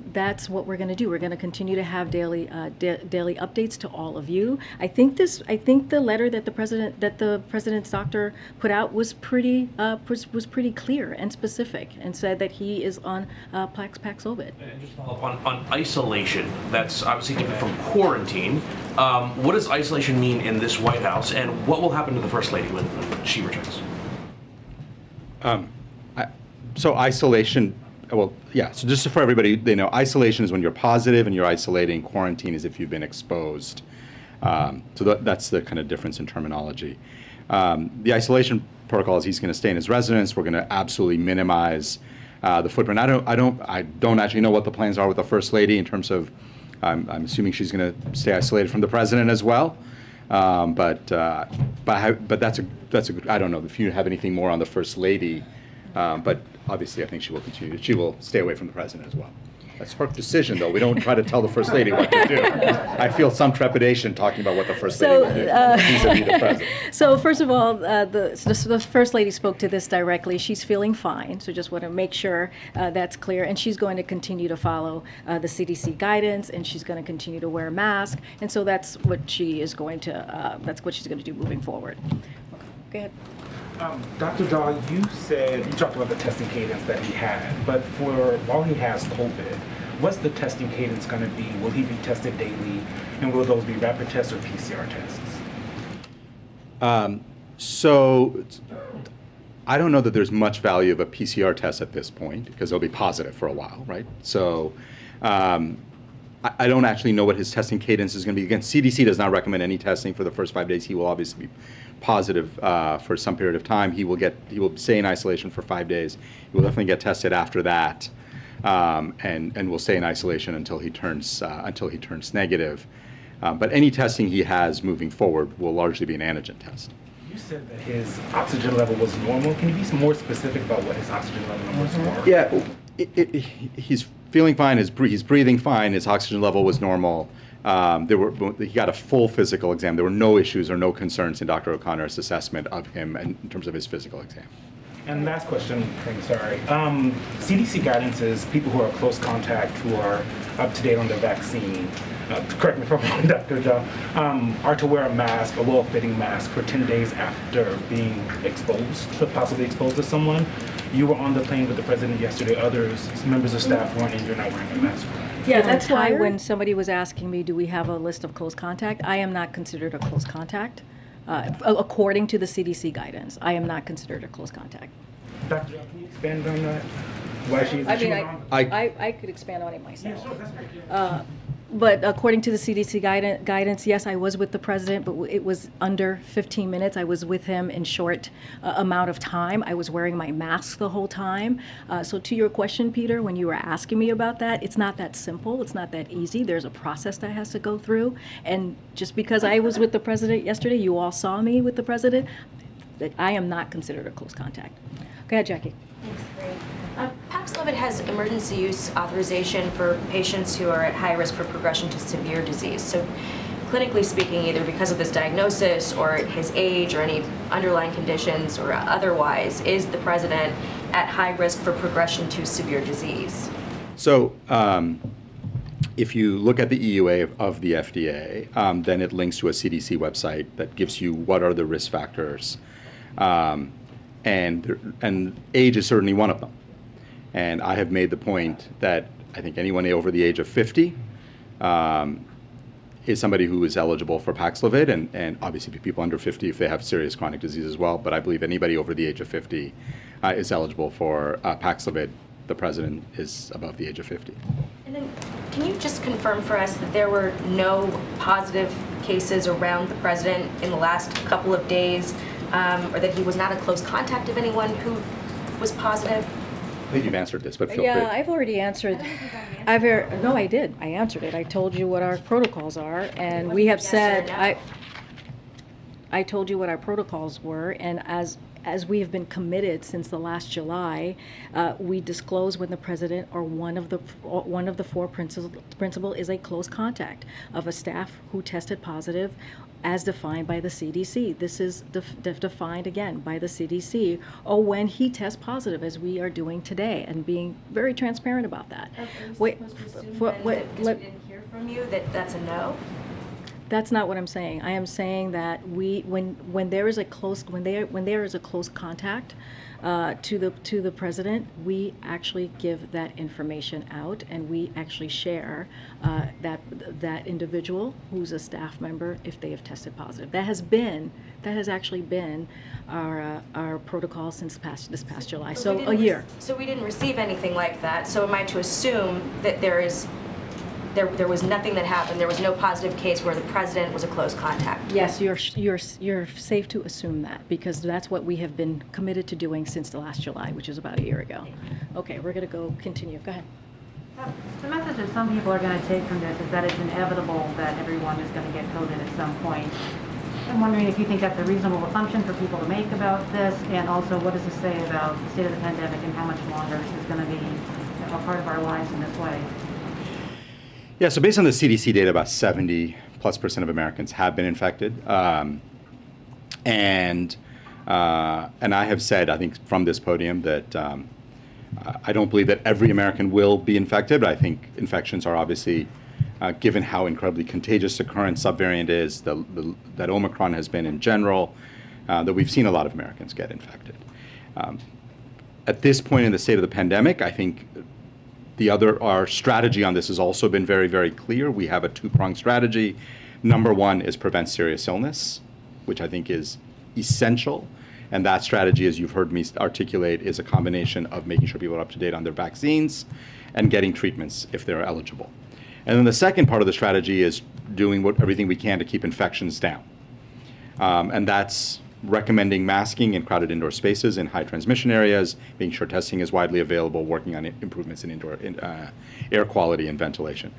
Speaker 2: what we're going to do. We're going to continue to have daily updates to all of you. I think the letter that the president's doctor put out was pretty clear and specific, and said that he is on Paxlovid.
Speaker 17: And just follow up on isolation. That's obviously different from quarantine. What does isolation mean in this White House, and what will happen to the First Lady when she returns?
Speaker 4: So isolation, well, yeah, so just for everybody, they know, isolation is when you're positive and you're isolating. Quarantine is if you've been exposed. So that's the kind of difference in terminology. The isolation protocol is he's going to stay in his residence. We're going to absolutely minimize the footprint. I don't actually know what the plans are with the First Lady in terms of, I'm assuming she's going to stay isolated from the president as well. But that's a good, I don't know if you have anything more on the First Lady, but obviously I think she will continue. She will stay away from the president as well. That's her decision, though. We don't try to tell the First Lady what to do. I feel some trepidation talking about what the First Lady will do vis-a-vis the president.
Speaker 2: So first of all, the First Lady spoke to this directly. She's feeling fine, so just want to make sure that's clear. And she's going to continue to follow the CDC guidance, and she's going to continue to wear a mask. And so that's what she is going to. That's what she's going to do moving forward. Go ahead.
Speaker 18: Dr. Jha, you talked about the testing cadence that he had, but while he has COVID, what's the testing cadence going to be? Will he be tested daily, and will those be rapid tests or PCR tests?
Speaker 4: So I don't know that there's much value of a PCR test at this point, because they'll be positive for a while, right? So I don't actually know what his testing cadence is going to be. Again, CDC does not recommend any testing for the first 5 days. He will obviously be positive for some period of time. He will stay in isolation for 5 days. He will definitely get tested after that, and will stay in isolation until he turns negative. But any testing he has moving forward will largely be an antigen test.
Speaker 18: You said that his oxygen level was normal. Can you be more specific about what his oxygen level was?
Speaker 4: Yeah, he's feeling fine. He's breathing fine. His oxygen level was normal. He got a full physical exam. There were no issues or no concerns in Dr. O'Connor's assessment of him in terms of his physical exam.
Speaker 18: And last question, I'm sorry. CDC guidance is people who are close contact, who are up to date on their vaccine, correct me if I'm wrong, Dr. John, are to wear a mask, a well-fitting mask, for 10 days after being exposed, possibly exposed to someone. You were on the plane with the president yesterday. Others, members of staff weren't, and you're not wearing a mask.
Speaker 2: Yeah, that's why when somebody was asking me, do we have a list of close contact, I am not considered a close contact. According to the CDC guidance, I am not considered a close contact.
Speaker 18: Dr. John, can you expand on that? Why she is
Speaker 2: I could expand on it myself. Yeah, sure, that's great. But according to the CDC guidance, yes, I was with the president, but it was under 15 minutes. I was with him in short amount of time. I was wearing my mask the whole time. So to your question, Peter, when you were asking me about that, it's not that simple. It's not that easy. There's a process that has to go through. And just because I was with the president yesterday, you all saw me with the president, I am not considered a close contact. Go ahead, Jackie.
Speaker 19: Thanks, Karine. Paxlovid has emergency use authorization for patients who are at high risk for progression to severe disease. So clinically speaking, either because of this diagnosis or his age or any underlying conditions or otherwise, is the president at high risk for progression to severe disease?
Speaker 4: So if you look at the EUA of the FDA, then it links to a CDC website that gives you what are the risk factors. And age is certainly one of them. And I have made the point that I think anyone over the age of 50 is somebody who is eligible for Paxlovid, and obviously people under 50 if they have serious chronic disease as well, but I believe anybody over the age of 50 is eligible for Paxlovid. The president is above the age of 50.
Speaker 19: And then can you just confirm for us that there were no positive cases around the president in the last couple of days, or that he was not a close contact of anyone who was positive?
Speaker 4: I think you've answered this, but feel free.
Speaker 2: Yeah, I've already answered. No, I did. I answered it. I told you what our protocols are, and we have said, I told you what our protocols were, and as we have been committed since the last July, we disclose when the president or one of the four principal is a close contact of a staff who tested positive as defined by the CDC. This is defined again by the CDC, or when he tests positive, as we are doing today, and being very transparent about that.
Speaker 19: Wait, because we didn't hear from you that's a no?
Speaker 2: That's not what I'm saying. I am saying that when there is a close contact to the president, we actually give that information out, and we actually share that individual who's a staff member if they have tested positive. That has actually been our protocol since this past July. So a year.
Speaker 19: So we didn't receive anything like that. So am I to assume that there was nothing that happened? There was no positive case where the president was a close contact?
Speaker 2: Yes, you're safe to assume that, because that's what we have been committed to doing since the last July, which is about a year ago. Okay, we're going to continue. Go ahead.
Speaker 20: The message that some people are going to take from this is that it's inevitable that everyone is going to get COVID at some point. I'm wondering if you think that's a reasonable assumption for people to make about this, and also what does this say about the state of the pandemic and how much longer this is going to be a part of our lives in this way?
Speaker 4: Yeah, so based on the CDC data, about 70+% of Americans have been infected. And I have said, I think from this podium, that I don't believe that every American will be infected, but I think infections are obviously, given how incredibly contagious the current subvariant is, that Omicron has been in general, that we've seen a lot of Americans get infected. At this point in the state of the pandemic, I think our strategy on this has also been very, very clear. We have a two-pronged strategy. Number one is prevent serious illness, which I think is essential. And that strategy, as you've heard me articulate, is a combination of making sure people are up to date on their vaccines and getting treatments if they're eligible. And then the second part of the strategy is doing everything we can to keep infections down. And that's recommending masking in crowded indoor spaces in high transmission areas, making sure testing is widely available, working on improvements in indoor air quality and ventilation.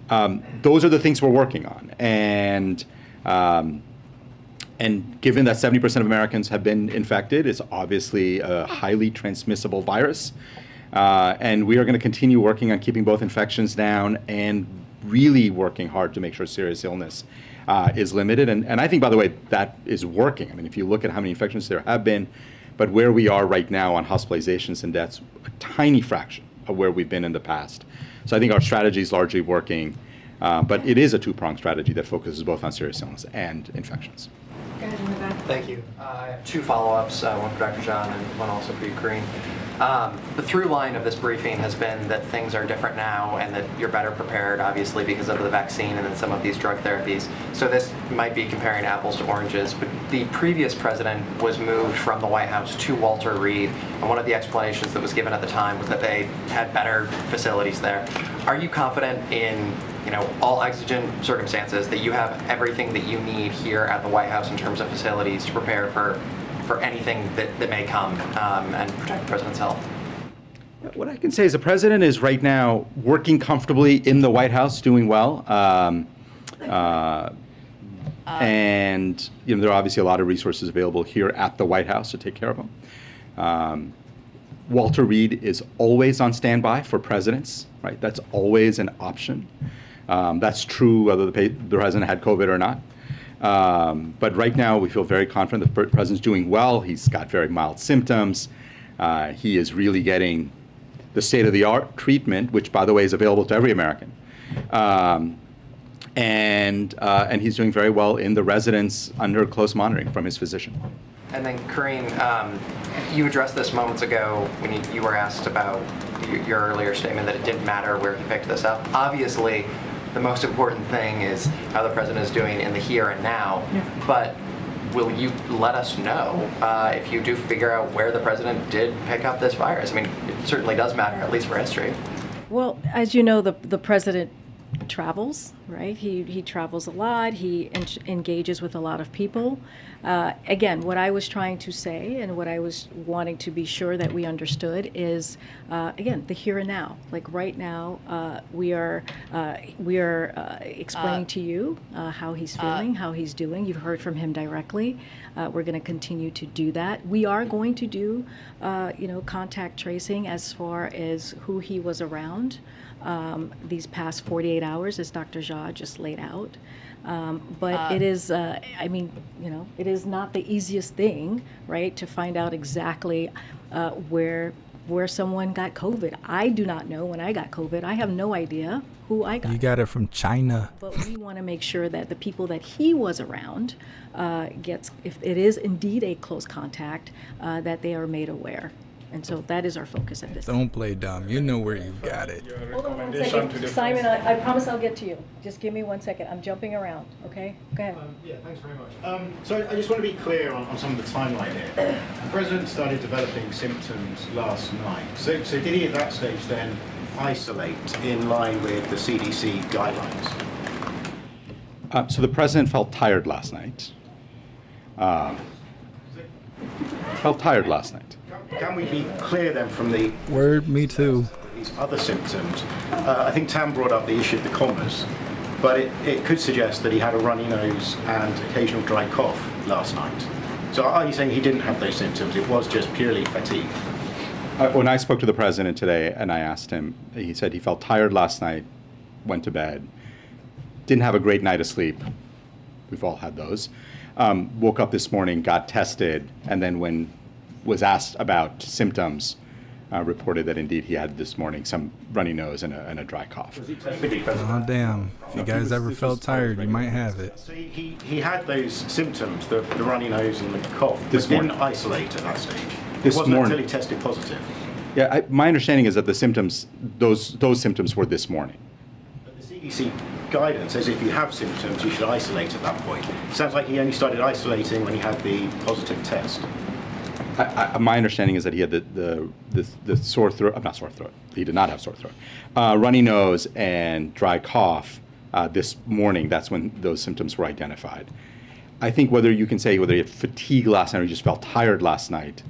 Speaker 4: Those are the things we're working on. And given that 70% of Americans have been infected, it's obviously a highly transmissible virus. And we are going to continue working on keeping both infections down and really working hard to make sure serious illness is limited. And I think, by the way, that is working. I mean, if you look at how many infections there have been, but where we are right now on hospitalizations and deaths, a tiny fraction of where we've been in the past. So I think our strategy is largely working, but it is a two-pronged strategy that focuses both on serious illness and infections.
Speaker 11: Thank you. I have two follow-ups, one for Dr. Jean and one also for you, Karine. The through line of this briefing has been that things are different now and that you're better prepared, obviously, because of the vaccine and then some of these drug therapies. So this might be comparing apples to oranges, but the previous president was moved from the White House to Walter Reed, and one of the explanations that was given at the time was that they had better facilities there. Are you confident in all exigent circumstances that you have everything that you need here at the White House in terms of facilities to prepare for anything that may come and protect the president's health?
Speaker 4: What I can say is the president is right now working comfortably in the White House, doing well. And there are obviously a lot of resources available here at the White House to take care of him. Walter Reed is always on standby for presidents, right? That's always an option. That's true whether the president had COVID or not. But right now, we feel very confident the president's doing well. He's got very mild symptoms. He is really getting the state-of-the-art treatment, which, by the way, is available to every American. And he's doing very well in the residence under close monitoring from his physician.
Speaker 11: And then, Karine, you addressed this moments ago when you were asked about your earlier statement that it didn't matter where he picked this up. Obviously, the most important thing is how the president is doing in the here and now. Yeah. But will you let us know if you do figure out where the president did pick up this virus? I mean, it certainly does matter, at least for history.
Speaker 2: Well, as you know, the president travels, right? He travels a lot. He engages with a lot of people. Again, what I was trying to say and what I was wanting to be sure that we understood is, again, the here and now. Like right now, we are explaining to you how he's feeling, how he's doing. You've heard from him directly. We're going to continue to do that. We are going to do, contact tracing as far as who he was around these past 48 hours, as Dr. Jha just laid out. But it is, it is not the easiest thing, right, to find out exactly where someone got COVID. I do not know when I got COVID. I have no idea who I got.
Speaker 1: You got it from China.
Speaker 2: But we want to make sure that the people that he was around gets, if it is indeed a close contact, that they are made aware. And so that is our focus at this time.
Speaker 1: Don't play dumb. You know where you got it.
Speaker 2: Hold on 1 second. Simon, I promise I'll get to you. Just give me 1 second. I'm jumping around, okay? Go ahead.
Speaker 21: Yeah, thanks very much. So I just want to be clear on some of the timeline here. The president started developing symptoms last night. So did he at that stage then isolate in line with the CDC guidelines?
Speaker 4: So the president felt tired last night.
Speaker 21: Can we be clear then from the
Speaker 1: word, me too,
Speaker 21: these other symptoms? I think Tam brought up the issue of the commas, but it could suggest that he had a runny nose and occasional dry cough last night. So are you saying he didn't have those symptoms? It was just purely fatigue?
Speaker 4: When I spoke to the president today and I asked him, he said he felt tired last night, went to bed, didn't have a great night of sleep. We've all had those. Woke up this morning, got tested, and then when was asked about symptoms, reported that indeed he had this morning some runny nose and a dry cough.
Speaker 1: Oh, damn. If you guys ever felt tired, you might have it.
Speaker 21: So he had those symptoms, the runny nose and the cough, but didn't isolate at that stage. It wasn't until he tested positive.
Speaker 4: Yeah, my understanding is that the symptoms, those symptoms were this morning.
Speaker 21: But the CDC guidance says if you have symptoms, you should isolate at that point. It sounds like he only started isolating when he had the positive test.
Speaker 4: My understanding is that he had the sore throat, not sore throat, he did not have sore throat, runny nose and dry cough this morning. That's when those symptoms were identified. I think whether you can say whether he had fatigue last night or he just felt tired last night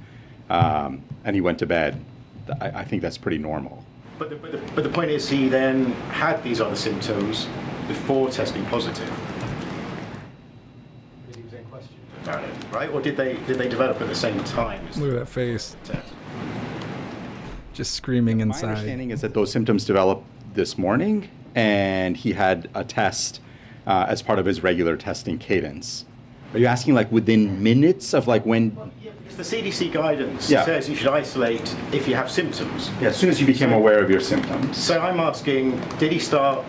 Speaker 4: and he went to bed, I think that's pretty normal.
Speaker 21: But the point is, he then had these other symptoms before testing positive. Right? Or did they develop at the same time?
Speaker 1: Look at that face. Just screaming
Speaker 4: My
Speaker 1: inside.
Speaker 4: understanding is that those symptoms developed this morning, and he had a test as part of his regular testing cadence. Are you asking like within minutes of like when?
Speaker 21: The CDC guidance
Speaker 4: Yeah.
Speaker 21: says you should isolate if you have symptoms.
Speaker 4: Yeah, as soon as you became aware of your symptoms.
Speaker 21: So I'm asking, did he start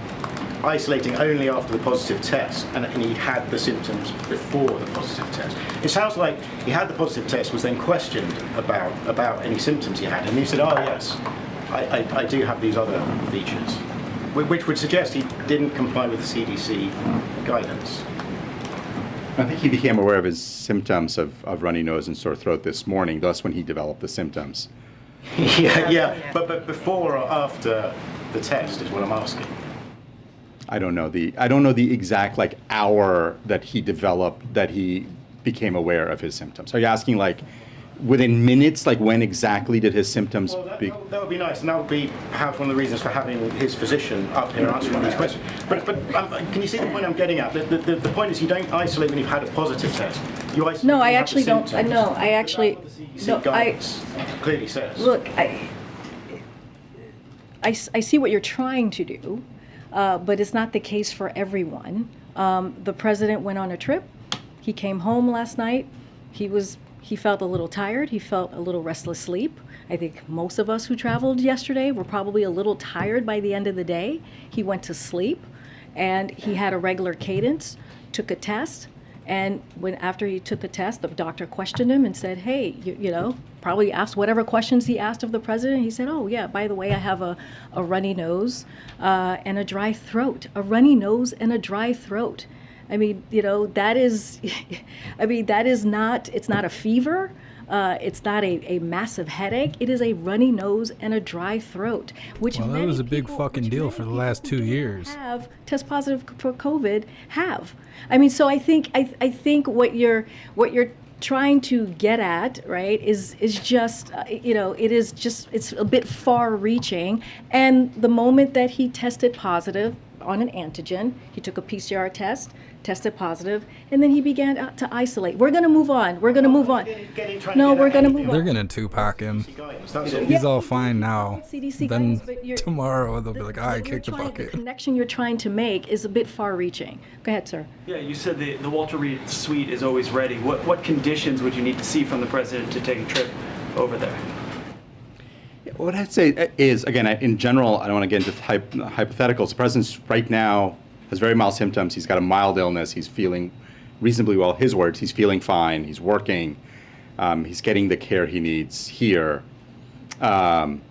Speaker 21: isolating only after the positive test, and he had the symptoms before the positive test? It sounds like he had the positive test, was then questioned about any symptoms he had, and he said, oh yes, I do have these other features, which would suggest he didn't comply with the CDC guidance.
Speaker 4: I think he became aware of his symptoms of runny nose and sore throat this morning. That's when he developed the symptoms.
Speaker 21: yeah, but before or after the test is what I'm asking.
Speaker 4: I don't know the exact like hour that he became aware of his symptoms. Are you asking like within minutes, like when exactly did his symptoms
Speaker 21: That would be nice, and that would be perhaps one of the reasons for having his physician up here answering these questions. But can you see the point I'm getting at? The point is you don't isolate when you've had a positive test. You isolate
Speaker 2: No,
Speaker 21: when
Speaker 2: I
Speaker 21: you have
Speaker 2: actually
Speaker 21: the
Speaker 2: don't.
Speaker 21: symptoms.
Speaker 2: No, I actually.
Speaker 21: CDC
Speaker 2: No,
Speaker 21: guidance clearly says.
Speaker 2: Look, I see what you're trying to do, but it's not the case for everyone. The president went on a trip. He came home last night. He felt a little tired. He felt a little restless sleep. I think most of us who traveled yesterday were probably a little tired by the end of the day. He went to sleep, and he had a regular cadence, took a test, and after he took the test, the doctor questioned him and said, hey, you know, probably asked whatever questions he asked of the president. He said, oh, yeah, by the way, I have a runny nose and a dry throat. A runny nose and a dry throat. I mean, you know, that is, it's not a fever. It's not a massive headache. It is a runny nose and a dry throat, which
Speaker 1: Well, that was a big fucking deal for the last 2 years.
Speaker 2: have test positive for COVID have. I mean, so I think what you're trying to get at, right, is just it's a bit far-reaching. And the moment that he tested positive on an antigen, he took a PCR test, tested positive, and then he began to isolate. We're going to move on. We're going to move on. No, we're going to move on.
Speaker 1: They're gonna Tupac him. He's all fine now.
Speaker 2: CDC
Speaker 1: Then
Speaker 2: guidance, but you're-
Speaker 1: tomorrow they'll be like, I kicked the
Speaker 2: The
Speaker 1: bucket.
Speaker 2: connection you're trying to make is a bit far-reaching. Go ahead, sir.
Speaker 5: Yeah, you said the Walter Reed suite is always ready. What conditions would you need to see from the president to take a trip over there?
Speaker 4: What I'd say is, again, in general, I don't want to get into hypotheticals. The president right now has very mild symptoms. He's got a mild illness. He's feeling reasonably well. His words, he's feeling fine. He's working. He's getting the care he needs here. And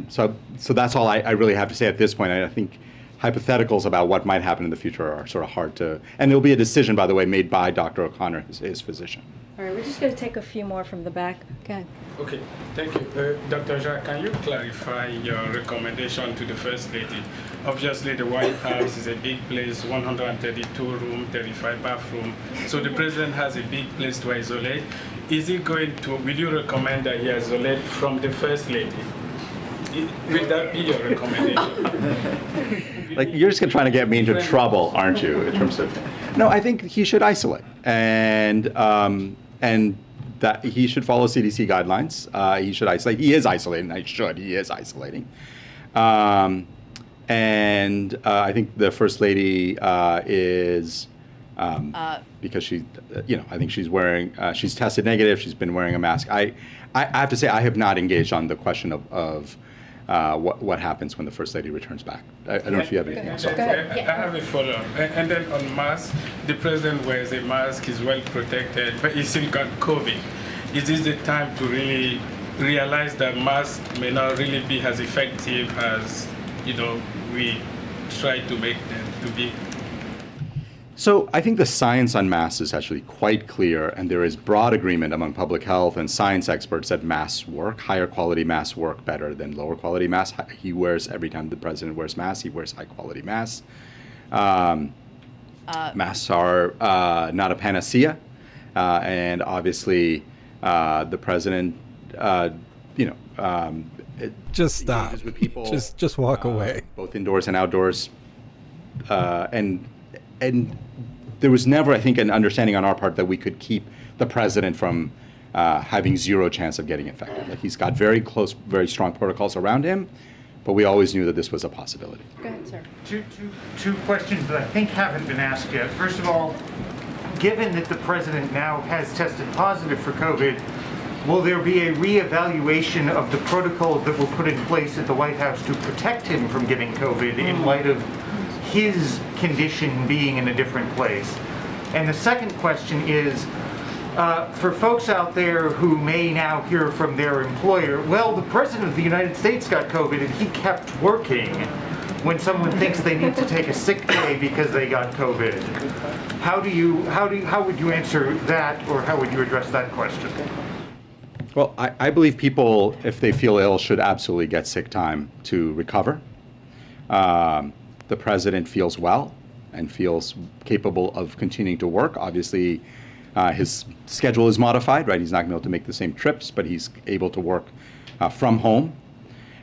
Speaker 4: so that's all I really have to say at this point. I think hypotheticals about what might happen in the future are sort of hard to, and there'll be a decision, by the way, made by Dr. O'Connor, his physician.
Speaker 2: All right, we're just going to take a few more from the back. Go ahead.
Speaker 22: Okay, thank you. Dr. Jacques, can you clarify your recommendation to the First Lady? Obviously, the White House is a big place, 132 room, 35 bathroom. So the president has a big place to isolate. Will you recommend that he isolate from the First Lady? Will that be your recommendation?
Speaker 4: Like, you're just trying to get me into trouble, aren't you, in terms of... No, I think he should isolate. And that he should follow CDC guidelines. He should isolate. He is isolating. He is isolating. I think the First Lady is, because she, I think she's wearing, she's tested negative. She's been wearing a mask. I have to say, I have not engaged on the question of what happens when the First Lady returns back. I don't know if you have anything else.
Speaker 22: I have a follow-up. And then on mask, the president wears a mask, he's well protected, but he still got COVID. Is this the time to really realize that masks may not really be as effective as, we try to make them to be?
Speaker 4: So I think the science on masks is actually quite clear, and there is broad agreement among public health and science experts that masks work. Higher quality masks work better than lower quality masks. He wears, every time the president wears masks, he wears high quality masks. Masks are not a panacea, and obviously the president,
Speaker 1: Just stop.
Speaker 4: With people,
Speaker 1: just walk away.
Speaker 4: Both indoors and outdoors, and there was never, I think, an understanding on our part that we could keep the president from having zero chance of getting infected. Like, he's got very close, very strong protocols around him, but we always knew that this was a possibility.
Speaker 2: Go ahead, sir.
Speaker 7: Two questions that I think haven't been asked yet. First of all, given that the president now has tested positive for COVID, will there be a reevaluation of the protocols that were put in place at the White House to protect him from getting COVID in light of his condition being in a different place? And the second question is, for folks out there who may now hear from their employer, well, the president of the United States got COVID and he kept working, when someone thinks they need to take a sick day because they got COVID. How would you answer that, or how would you address that question?
Speaker 4: Well, I believe people, if they feel ill, should absolutely get sick time to recover. The president feels well and feels capable of continuing to work. Obviously, his schedule is modified, right? He's not going to be able to make the same trips, but he's able to work from home.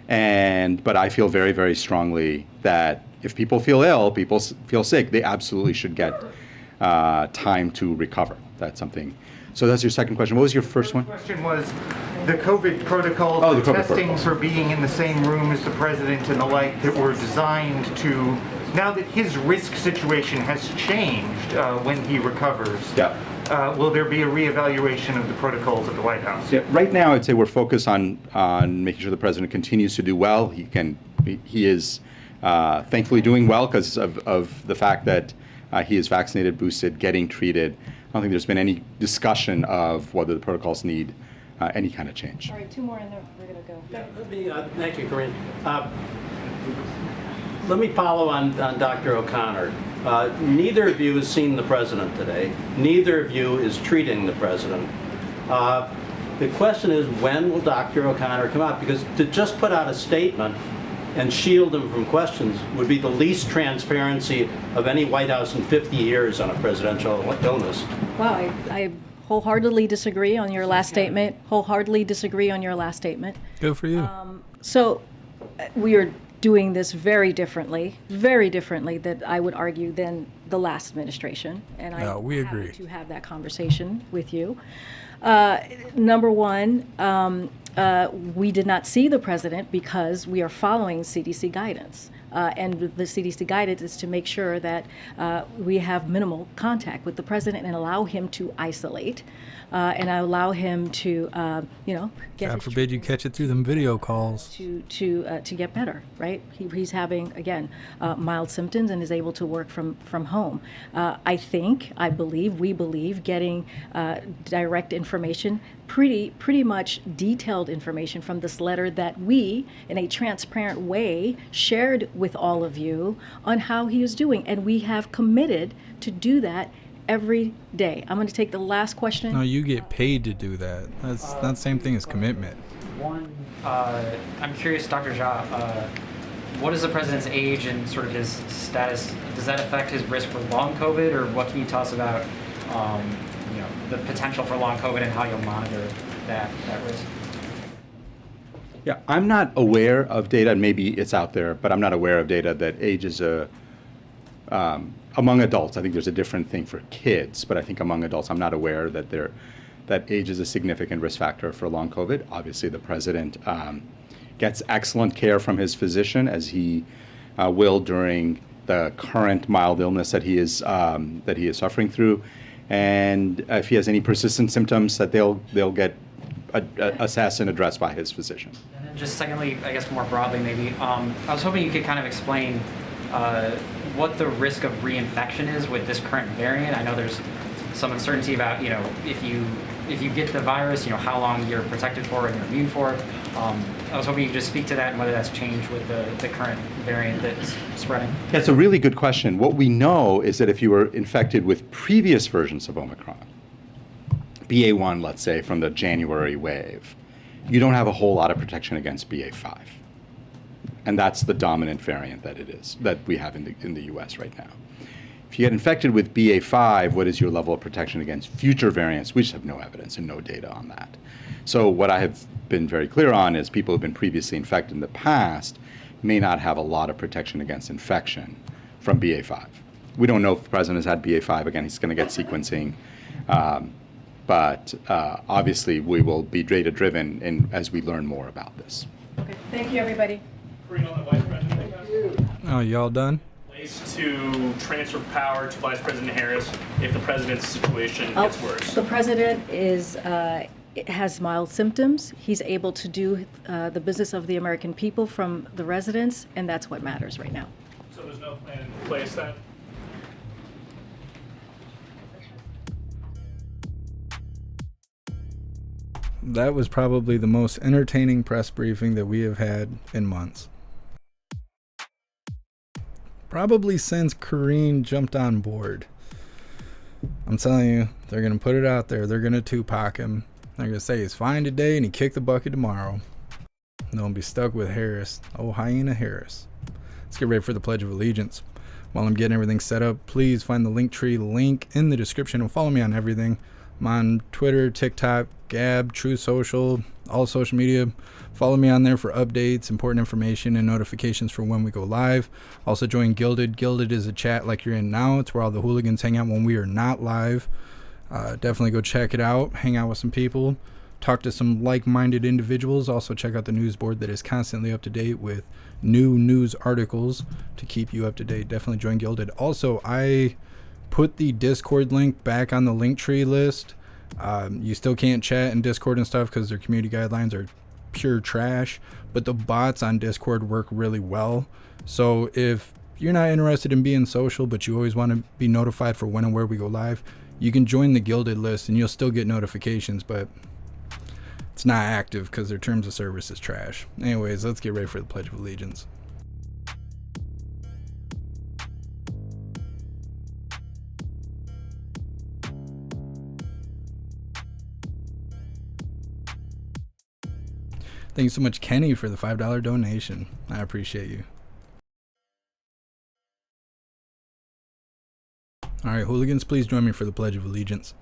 Speaker 4: But I feel very, very strongly that if people feel ill, people feel sick, they absolutely should get time to recover. That's something. So that's your second question. What was your first one?
Speaker 7: The question was the COVID protocols,
Speaker 4: the
Speaker 7: the
Speaker 4: COVID
Speaker 7: testing
Speaker 4: protocols.
Speaker 7: for being in the same room as the president and the like, that were designed to, now that his risk situation has changed when he recovers, will there be a reevaluation of the protocols at the White House?
Speaker 4: Yeah, right now, I'd say we're focused on making sure the president continues to do well. He is thankfully doing well because of the fact that he is vaccinated, boosted, getting treated. I don't think there's been any discussion of whether the protocols need any kind of change.
Speaker 2: All right, two more and then we're going to go.
Speaker 8: Let me, thank you, Karine. Let me follow on Dr. O'Connor. Neither of you has seen the president today. Neither of you is treating the president. The question is, when will Dr. O'Connor come out? Because to just put out a statement and shield him from questions would be the least transparency of any White House in 50 years on a presidential illness.
Speaker 2: Wow, I wholeheartedly disagree on your last statement. Wholeheartedly disagree on your last statement.
Speaker 1: Good for you.
Speaker 2: So we are doing this very differently that I would argue than the last administration. And
Speaker 1: we agree
Speaker 2: to have that conversation with you. Number one, we did not see the president because we are following CDC guidance. And the CDC guidance is to make sure that we have minimal contact with the president and allow him to isolate and allow him to, get
Speaker 1: God forbid you catch it through them video calls.
Speaker 2: To get better, right? He's having, again, mild symptoms and is able to work from home. We believe getting direct information, pretty much detailed information from this letter that we, in a transparent way, shared with all of you on how he is doing. And we have committed to do that every day. I'm going to take the last question.
Speaker 1: No, you get paid to do that. That's not the same thing as commitment.
Speaker 23: I'm curious, Dr. Jha, what is the president's age and sort of his status? Does that affect his risk for long COVID, or what can you tell us about the potential for long COVID and how you'll monitor that risk?
Speaker 4: Yeah, I'm not aware of data, and maybe it's out there, but I'm not aware of data that age is among adults. I think there's a different thing for kids, but I think among adults, I'm not aware that age is a significant risk factor for long COVID. Obviously, the president gets excellent care from his physician, as he will during the current mild illness that he is suffering through. And if he has any persistent symptoms, that they'll get assessed and addressed by his physician.
Speaker 23: And then just secondly, I guess more broadly maybe, I was hoping you could kind of explain what the risk of reinfection is with this current variant. I know there's some uncertainty about, if you get the virus, how long you're protected for and you're immune for it. I was hoping you could just speak to that and whether that's changed with the current variant that's spreading.
Speaker 4: That's a really good question. What we know is that if you were infected with previous versions of Omicron, BA1, let's say, from the January wave, you don't have a whole lot of protection against BA5. And that's the dominant variant that we have in the US right now. If you get infected with BA.5, what is your level of protection against future variants? We just have no evidence and no data on that. So what I have been very clear on is people who've been previously infected in the past may not have a lot of protection against infection from BA.5. We don't know if the president has had BA.5. Again, he's going to get sequencing. But obviously, we will be data-driven as we learn more about this.
Speaker 2: Okay. Thank you, everybody.
Speaker 1: Oh, y'all done?
Speaker 5: To transfer power to Vice President Harris if the president's situation gets worse.
Speaker 2: The president has mild symptoms. He's able to do the business of the American people from the residence, and that's what matters right now.
Speaker 5: So there's no plan in place then?
Speaker 1: That was probably the most entertaining press briefing that we have had in months. Probably since Karine jumped on board. I'm telling you, they're going to put it out there. They're going to Tupac him. They're going to say he's fine today and he kicked the bucket tomorrow. Don't be stuck with Harris. Oh, hyena Harris. Let's get ready for the Pledge of Allegiance. While I'm getting everything set up, please find the Linktree link in the description and follow me on everything. I'm on Twitter, TikTok, Gab, True Social, all social media. Follow me on there for updates, important information, and notifications for when we go live. Also join Gilded. Gilded is a chat like you're in now. It's where all the hooligans hang out when we are not live. Definitely go check it out. Hang out with some people. Talk to some like-minded individuals. Also check out the news board that is constantly up to date with new news articles to keep you up to date. Definitely join Gilded. Also, I put the Discord link back on the Linktree list. You still can't chat in Discord and stuff because their community guidelines are pure trash, but the bots on Discord work really well. So if you're not interested in being social, but you always want to be notified for when and where we go live, you can join the Gilded list and you'll still get notifications, but it's not active because their terms of service is trash. Anyways, let's get ready for the Pledge of Allegiance. Thank you so much, Kenny, for the $5 donation. I appreciate you. All right, hooligans, please join me for the Pledge of Allegiance.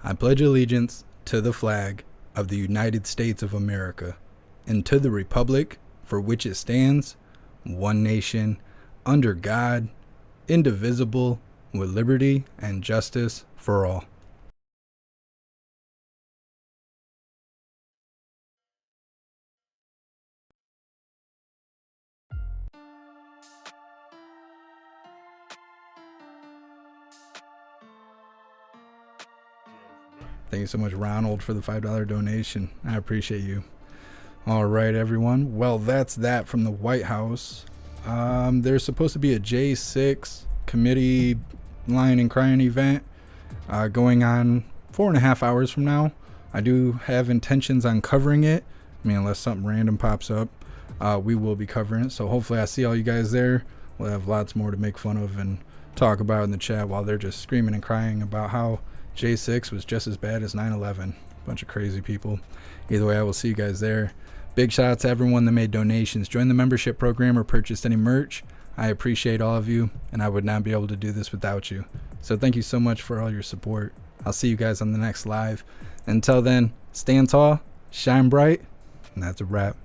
Speaker 1: I pledge allegiance to the flag of the United States of America and to the republic for which it stands, one nation, under God, indivisible, with liberty and justice for all. Thank you so much, Ronald, for the $5 donation. I appreciate you. All right, everyone. Well, that's that from the White House. There's supposed to be a J6 committee line and crying event going on 4.5 hours from now. I do have intentions on covering it. I mean, unless something random pops up, we will be covering it. So hopefully I see all you guys there. We'll have lots more to make fun of and talk about in the chat while they're just screaming and crying about how J6 was just as bad as 9/11. Bunch of crazy people. Either way, I will see you guys there. Big shout out to everyone that made donations, joined the membership program, or purchased any merch. I appreciate all of you, and I would not be able to do this without you. So thank you so much for all your support. I'll see you guys on the next live. Until then, stand tall, shine bright, and that's a wrap.